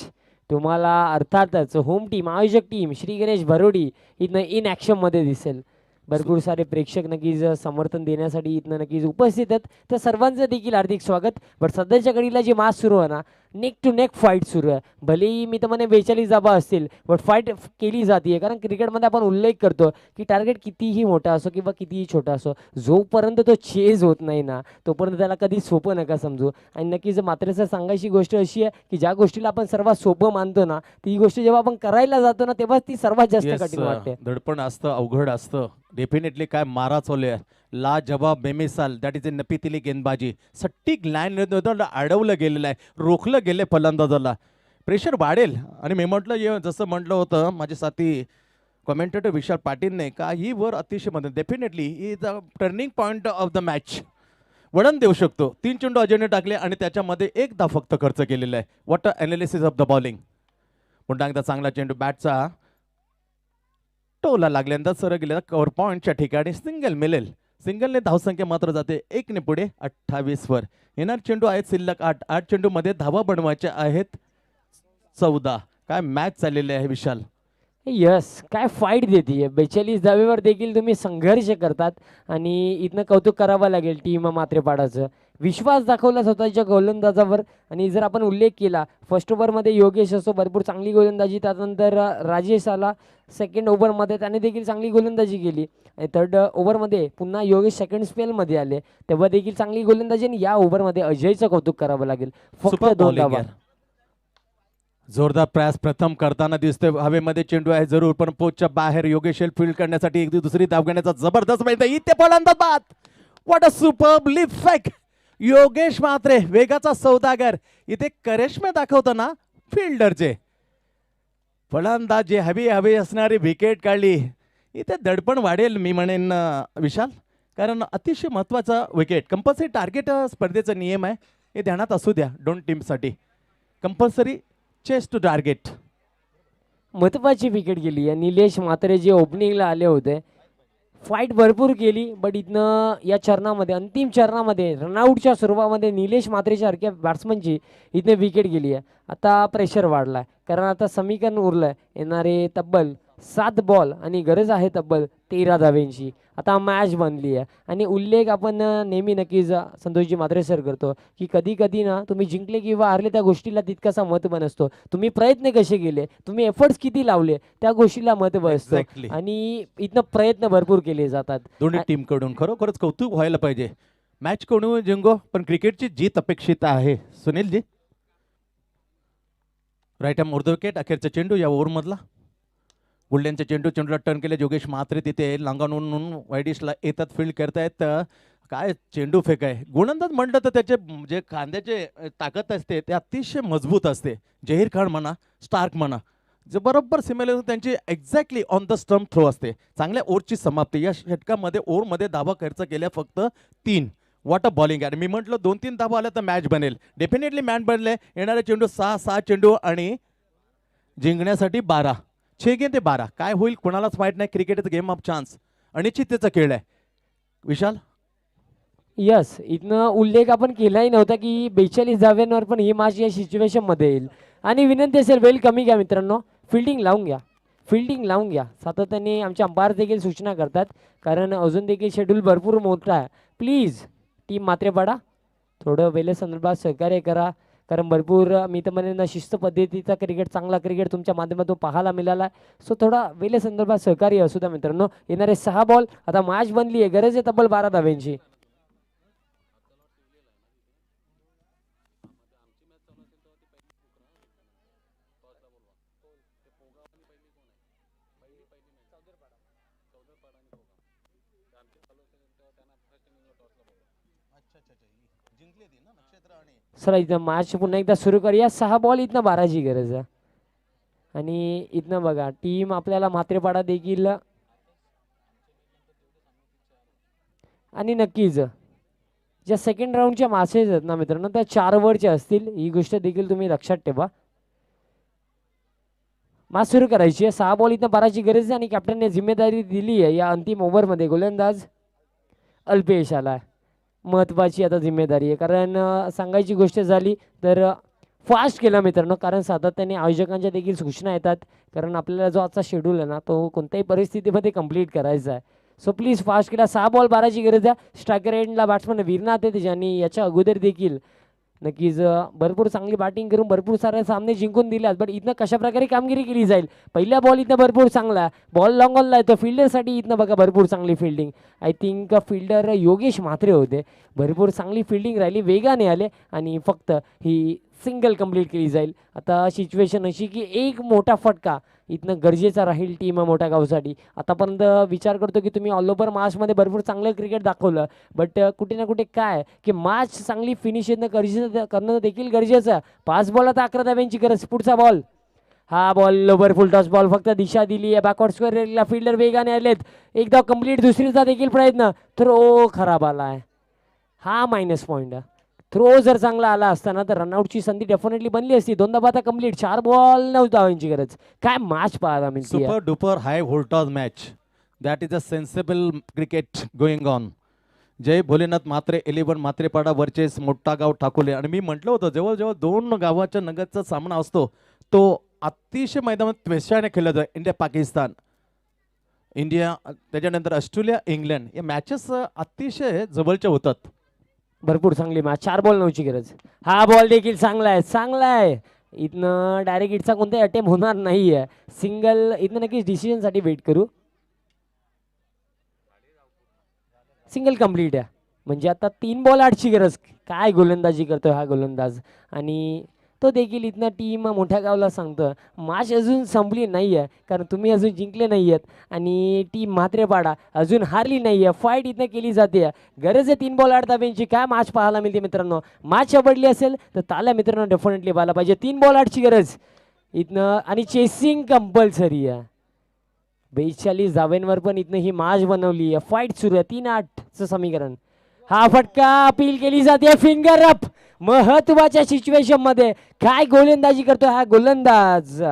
तुम्हाला अर्थातच होम टीम आयोजक टीम श्री गणेश भरोडी इथनं इन ॲक्शनमध्ये दिसेल. भरपूर सारे प्रेक्षक नक्कीच समर्थन देण्यासाठी इथनं नक्कीच उपस्थित आहेत. तर सर्वांचं देखील हार्दिक स्वागत. बट सध्याच्या घडीला जी मॅच सुरू आहे ना, नेक टू नेक फाईट सुरू आहे. भलेही मी तर म्हणे 42 धावा असतील, बट फाईट केली जाते. कारण क्रिकेटमध्ये आपण उल्लेख करतो की टार्गेट कितीही मोठा असो किंवा कितीही छोटा असो, जोपर्यंत तो चेज होत नाही ना, तोपर्यंत त्याला कधी सोपं नका समजू. आणि नक्कीच मात्र सर सांगायची गोष्ट अशी आहे की ज्या गोष्टीला आपण सर्वात सोपं मानतो ना, ती गोष्ट जेव्हा आपण करायला जातो ना, तेव्हा ती सर्वात जास्त कठीण वाटते.
दडपण असतं, अवघड असतं. डेफिनेटली काय मारा चालू ला जवाब बेमिसाल. दॅट इज अ नपितिली गेंदबाजी. सट्टीक लाईन अडवलं गेलेलं आहे, रोखलं गेले फलंदाजाला. प्रेशर वाढेल. आणि मी म्हटलं जसं म्हटलं होतं माझे साथी कॉमेंटेटर विशाल पाटीलने का ही वर अतिशय मध्ये definitely is a turning point of the match. वळण देऊ शकतो. 3 चेंडू अजयने टाकले आणि त्याच्यामध्ये 1 धाव फक्त खर्च केलेला आहे. What a analysis of the bowling. पुन्हा एकदा चांगला चेंडू बॅटचा टोला लागल्यानंतर सरळ गेलेला कव्हर पॉईंटच्या ठिकाणी सिंगल मिळेल. सिंगलने धावसंख्या मात्र जाते 1 ने पुढे 28 वर. येणार चेंडू आहेत शिल्लक 8 चेंडूमध्ये धावा बनवायच्या आहेत 14. काय मॅच चाललेली आहे विशाल.
यस, काय फाईट देते. 42 धावेवर देखील तुम्ही संघर्ष करतात आणि इथनं कौतुक करावं लागेल टीम मात्रेपाडाचं. विश्वास दाखवला स्वतःच्या गोलंदाजावर. आणि जर आपण उल्लेख केला फर्स्ट ओव्हरमध्ये योगेश असो भरपूर चांगली गोलंदाजी, त्यानंतर राजेश आला सेकंड ओव्हरमध्ये, त्याने देखील चांगली गोलंदाजी केली. आणि थर्ड ओव्हरमध्ये पुन्हा योगेश सेकंड स्पेलमध्ये आले, तेव्हा देखील चांगली गोलंदाजी. आणि या ओव्हरमध्ये अजयचं कौतुक करावं लागेल. फक्त 2 धावा.
जोरदार प्रयास प्रथम करताना दिसतोय. हवेमध्ये चेंडू आहे जरूर, पण पोचच्या बाहेर योगेश फील्ड करण्यासाठी एक दुसरी धाव घेण्याचा जबरदस्त प्रयत्न. इथे फलंदाज बाद. What a superb lift fake. Yogesh Matre वेगाचा सौदागर इथे करिश्मे दाखवताना फिल्डरचे. फलंदाज जे हवी असणारी विकेट काढली. इथे दडपण वाढेल मी म्हणेन विशाल, कारण अतिशय महत्वाचा विकेट. कंपल्सरी टार्गेट स्पर्धेचा नियम आहे, हे ध्यानात असू द्या. 2 टीमसाठी कंपल्सरी चेस टू टार्गेट.
महत्वाची विकेट गेली आहे. निलेश मात्रे जे ओपनिंगला आले होते, फाईट भरपूर केली, बट इथनं या चरणामध्ये अंतिम चरणामध्ये रनआउटच्या स्वरूपामध्ये निलेश मात्रेच्या सारख्या बॅट्समनची इथनं विकेट गेली आहे. आता प्रेशर वाढला आहे, कारण आता समीकरण उरलं आहे. येणारे तब्बल 7 बॉल आणि गरज आहे तब्बल 13 धावेंची. आता मॅच बनली आहे. आणि उल्लेख आपण नेहमी नक्कीच संतोषजी मात्रे सर करतो की कधी कधी ना तुम्ही जिंकले किंवा हारले त्या गोष्टीला तितकासा महत्त्व नसतो. तुम्ही प्रयत्न कसे केले, तुम्ही एफर्ट्स किती लावले, त्या गोष्टीला महत्त्व असतं.
Exactly.
आणि इथनं प्रयत्न भरपूर केले जातात
दोन्ही टीम कडून. खरोखरच कौतुक व्हायला पाहिजे. मॅच कोणी जिंको, पण क्रिकेटची जीत अपेक्षित आहे. Sunilji right arm over the wicket. अखेरचा चेंडू या ओव्हरमधला. गुल्ड्यांचे चेंडूला टर्न केले. योगेश मात्रे तिथे लांगावून वाईडिशला येतात, फील्ड करतायत. काय चेंडू फेक आहे. गोलंदाज म्हटलं तर त्याचे जे खांद्याचे ताकद असते ते अतिशय मजबूत असते. जहीर खान म्हणा, स्टार्क म्हणा, जे बरोबर सिमिलर त्यांची exactly on the stump throw असते. चांगल्या ओव्हरची समाप्ती. या षटकामध्ये ओव्हरमध्ये धावा खर्च केल्या फक्त 3. व्हॉट अ बॉलिंग आहे. मी म्हटलं 2-3 धावा आल्या तर मॅच बनेल. डेफिनेटली मॅच बनले. येणारे चेंडू 6 चेंडू आणि जिंकण्यासाठी 12. 6 गेम ते 12. काय होईल कोणालाच माहित नाही. Cricket is game of chance. अनिश्चिततेचा खेळ आहे विशाल.
यस, इथनं उल्लेख आपण केलाही नव्हता की 42 धाव्यांवर पण ही मॅच या सिच्युएशनमध्ये येईल. आणि विनंती असेल वेळ कमी घ्या मित्रांनो, फिल्डिंग लावून घ्या, फिल्डिंग लावून घ्या. सातत्याने आमचे अंपायर देखील सूचना करतात, कारण अजून देखील शेड्यूल भरपूर मोठा आहे. प्लीज टीम मात्रेपाडा थोडं वेळे संदर्भात सहकार्य करा, कारण भरपूर मी तर म्हणेन शिस्त पद्धतीचा क्रिकेट, चांगला क्रिकेट तुमच्या माध्यमातून पाहायला मिळाला आहे. सो थोडा वेळे संदर्भात सहकार्य असू द्या मित्रांनो. येणारे 6 बॉल. आता मॅच बनली आहे, गरज आहे तब्बल 12 धाव्यांची. चला इथं मॅच पुन्हा एकदा सुरू करूया. 6 बॉल इथनं 12ची गरज आहे. आणि इथनं बघा टीम आपल्याला मात्रेपाडा देखील आणि नक्कीच ज्या सेकंड राऊंडच्या मॅचेस आहेत ना मित्रांनो, त्या 4 ओव्हरच्या असतील, ही गोष्ट देखील तुम्ही लक्षात ठेवा. मॅच सुरू करायची आहे. 6 बॉल इथं मारायची गरज आहे आणि कॅप्टनने जिम्मेदारी दिली आहे या अंतिम ओव्हरमध्ये. गोलंदाज अल्पेश आला. महत्त्वाची आता जिम्मेदारी आहे, कारण सांगायची गोष्ट झाली तर फास्ट केला मित्रांनो, कारण सातत्याने आयोजकांच्या देखील सूचना येतात, कारण आपल्याला जो आजचा शेड्यूल आहे ना तो कोणत्याही परिस्थितीमध्ये कंप्लीट करायचा आहे. सो प्लीज फास्ट केला. 6 बॉल मारायची गरज आहे. स्ट्रायकर एंडला बॅट्समन वीरनाथ आहे, ज्यांनी याच्या अगोदर देखील नक्कीच भरपूर चांगली बॅटिंग करून भरपूर सारे सामने जिंकून दिल्यात. बट इथनं कशा प्रकारे कामगिरी केली जाईल. पहिला बॉल इथं भरपूर चांगला, बॉल लॉंग ऑनला येतो. फिल्डरसाठी इथनं बघा भरपूर चांगली fielding. I think fielder Yogesh Mhatre होते. भरपूर चांगली फिल्डिंग राहिली, वेगाने आले आणि फक्त ही सिंगल कंप्लीट केली जाईल. आता सिच्युएशन अशी की एक मोठा फटका इथनं गरजेचा राहील टीम मोठ्या गावसाठी. आतापर्यंत विचार करतो की तुम्ही ऑल ओव्हर मॅचमध्ये भरपूर चांगलं क्रिकेट दाखवलं, बट कुठे ना कुठे काय की मॅच चांगली फिनिश करणं देखील गरजेचं आहे. 5 बॉल आता 11 धाब्यांची गरज. पुढचा बॉल, हा बॉल लोवर फुल टॉस बॉल, फक्त दिशा दिली आहे बॅकवर्ड स्क्वेअरला. फिल्डर वेगाने आलेत. एकदा कंप्लीट, दुसरीचा देखील प्रयत्न. थ्रो खराब आला आहे, हा मायनस पॉईंट. थ्रो जर चांगला आला असताना तर रनआउटची संधी डेफिनेटली बनली असती. 2 धाबा आता कंप्लीट. 4 बॉल 9 धावांची गरज. काय मॅच पाहायला मिळते.
Super duper high voltage match. That is a sensible cricket going on. जय भोलेनाथ मात्रे 11 मात्रेपाडा वर्सेस मोठा गाव ठाकोले. आणि मी म्हटलं होतं जवळजवळ 2 गावाच्या नगरचा सामना असतो तो अतिशय मैदानात त्वेषाने खेळला जातो. इंडिया पाकिस्तान, इंडिया, त्याच्यानंतर ऑस्ट्रेलिया इंग्लंड, या मॅचेस अतिशय जवळच्या होतात.
भरपूर चांगली मॅच. 4 बॉल 9ची गरज. हा बॉल देखील चांगला आहे, चांगला आहे. इथनं डायरेक्ट इटचा कोणताही अटेम्प्ट होणार नाही आहे. सिंगल इथनं नक्कीच डिसिजनसाठी वेट करू. सिंगल कंप्लीट आहे, म्हणजे आता 3 बॉल 8ची गरज. काय गोलंदाजी करतोय हा गोलंदाज. आणि तो देखील इथनं टीम मोठ्या गावला सांगतं मॅच अजून संपली नाही आहे, कारण तुम्ही अजून जिंकले नाही आहेत आणि टीम म्हात्रेपाडा अजून हारली नाही आहे. फाईट इथनं केली जाते. गरज आहे 3 बॉल 8 धाब्यांची. काय मॅच पाहायला मिळते मित्रांनो. मॅच आवडली असेल तर ताल्या मित्रांनो डेफिनेटली पाहायला पाहिजे. 3 बॉल 8ची गरज इथनं आणि चेसिंग कंपल्सरी आहे. 42 धाब्यांवर पण इथनं ही मॅच बनवली आहे. फाईट सुरू आहे. 3-8चं समीकरण. हा फटका अपील केली जाते. Finger up. महत्वाच्या सिच्युएशन मध्ये काय गोलंदाजी करतोय हा गोलंदाज.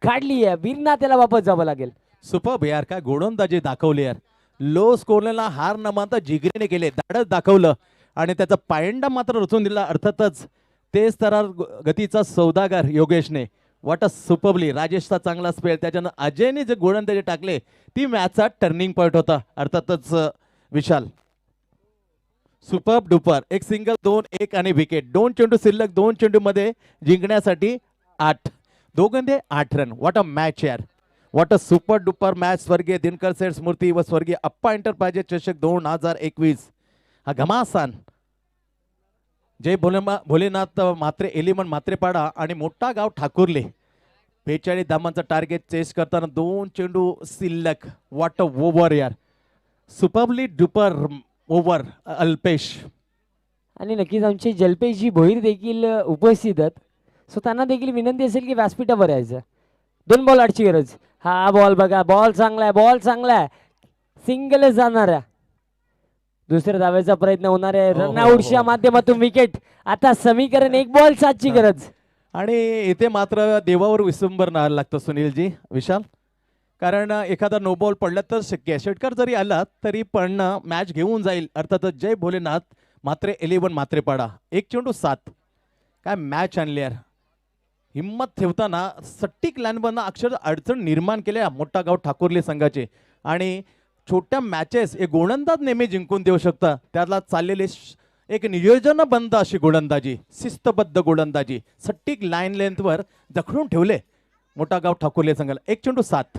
काढली आहे वीरनाथ, त्याला वापस जावं लागेल.
सुपर यार, काय गोलंदाजी दाखवली यार. लो स्कोरला हार न मानता जिगरीने केले, धाडस दाखवलं आणि त्याचा पायंडा मात्र रचून दिला. अर्थातच तेच तर गतीचा सौदागर योगेशने. वाट अ सुपरली. राजेशचा चांगला स्पेल, त्याच्यानं अजयने जे गोलंदाजी टाकले ती मॅचचा टर्निंग पॉईंट होता. अर्थातच विशाल सुपर डुपर. एक सिंगल, 2-1 आणि विकेट. 2 चेंडू शिल्लक, 2 चेंडू मध्ये जिंकण्यासाठी 8, दोघंदे 8 रन. व्हॉट अ मॅच यार, what a super duper match. स्वर्गीय दिनकर सेठ स्मृती व स्वर्गीय अप्पा एंटरप्राइजेस चषक 2021 हा घमासान. जय भोलेनाथ मात्रे 11 मात्रेपाडा आणि मोठा गाव ठाकुर्ले 42 धावांचा टार्गेट चेस करताना 2 चेंडू शिल्लक. व्हॉट अ ओव्हर यार, सुपरली डुपर ओव्हर अल्पेश.
आणि नक्कीच आमचे जल्पेशजी भोईर देखील उपस्थित आहेत. सो त्यांना देखील विनंती असेल की व्यासपीठावर यायचं. 2 बॉल 8ची गरज. हा बॉल बघा, बॉल चांगला आहे, बॉल चांगला आहे. सिंगलच जाणार आहे. दुसऱ्या धाव्याचा प्रयत्न होणार आहे. रनआउटच्या माध्यमातून विकेट. आता समीकरण 1 बॉल 7ची गरज.
आणि इथे मात्र देवावर विसंबर न्यायला लागतं सुनीलजी, विशाल. कारण एखादा नो बॉल पडला तर शक्य आहे. षटकार जरी आला तरी पण मॅच घेऊन जाईल. अर्थातच जय भोलेनाथ मात्रे 11 मात्रेपाडा 1 चेंडू 7. काय मॅच आणली यार. हिम्मत ठेवताना सट्टिक लॅनबंद अक्षर अडचण निर्माण केल्या मोठा गाव ठाकुर्ले संघाचे. आणि छोट्या मॅचेस हे गोलंदाज नेहमी जिंकून देऊ शकतात. त्याला चाललेले एक नियोजनबद्ध अशी गोलंदाजी, शिस्तबद्ध गोलंदाजी, सट्टिक लाईन लेंथवर जखडून ठेवले मोठा गाव ठाकुर्ले संघाला. 1 चेंडू 7.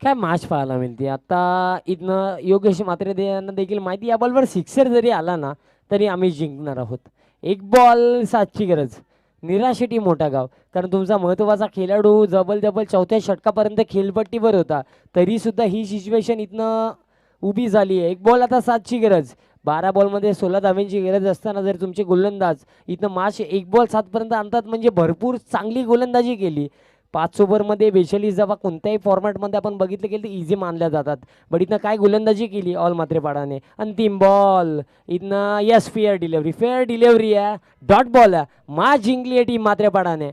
काय मॅच पाहायला मिळते. आता इथनं योगेश म्हात्रे यांना देखील माहिती, या बॉलवर सिक्सर जरी आला ना तरी आम्ही जिंकणार आहोत. 1 बॉल 7ची गरज. निराशेटी मोठा गाव, कारण तुमचा महत्त्वाचा खेळाडू जबल 4थ्या षटकापर्यंत खेळपट्टीवर होता, तरी सुद्धा ही सिच्युएशन इथनं उभी झाली आहे. 1 बॉल आता 7ची गरज. 12 बॉलमध्ये 16 धाव्यांची गरज असताना जर तुमचे गोलंदाज इथनं मॅच 1 बॉल 7 पर्यंत आणतात म्हणजे भरपूर चांगली गोलंदाजी केली. 5 ओव्हरमध्ये बेचाळीस धावा कोणत्याही फॉर्मॅटमध्ये आपण बघितलं गेलं तर इझी मानल्या जातात. बट इथनं काय गोलंदाजी केली ऑल मात्रेपाडाने. अंतिम बॉल इथनं यस फेअर डिलिव्हरी आहे, डॉट बॉल आहे, जिंकली आहे टीम मात्रेपाडाने.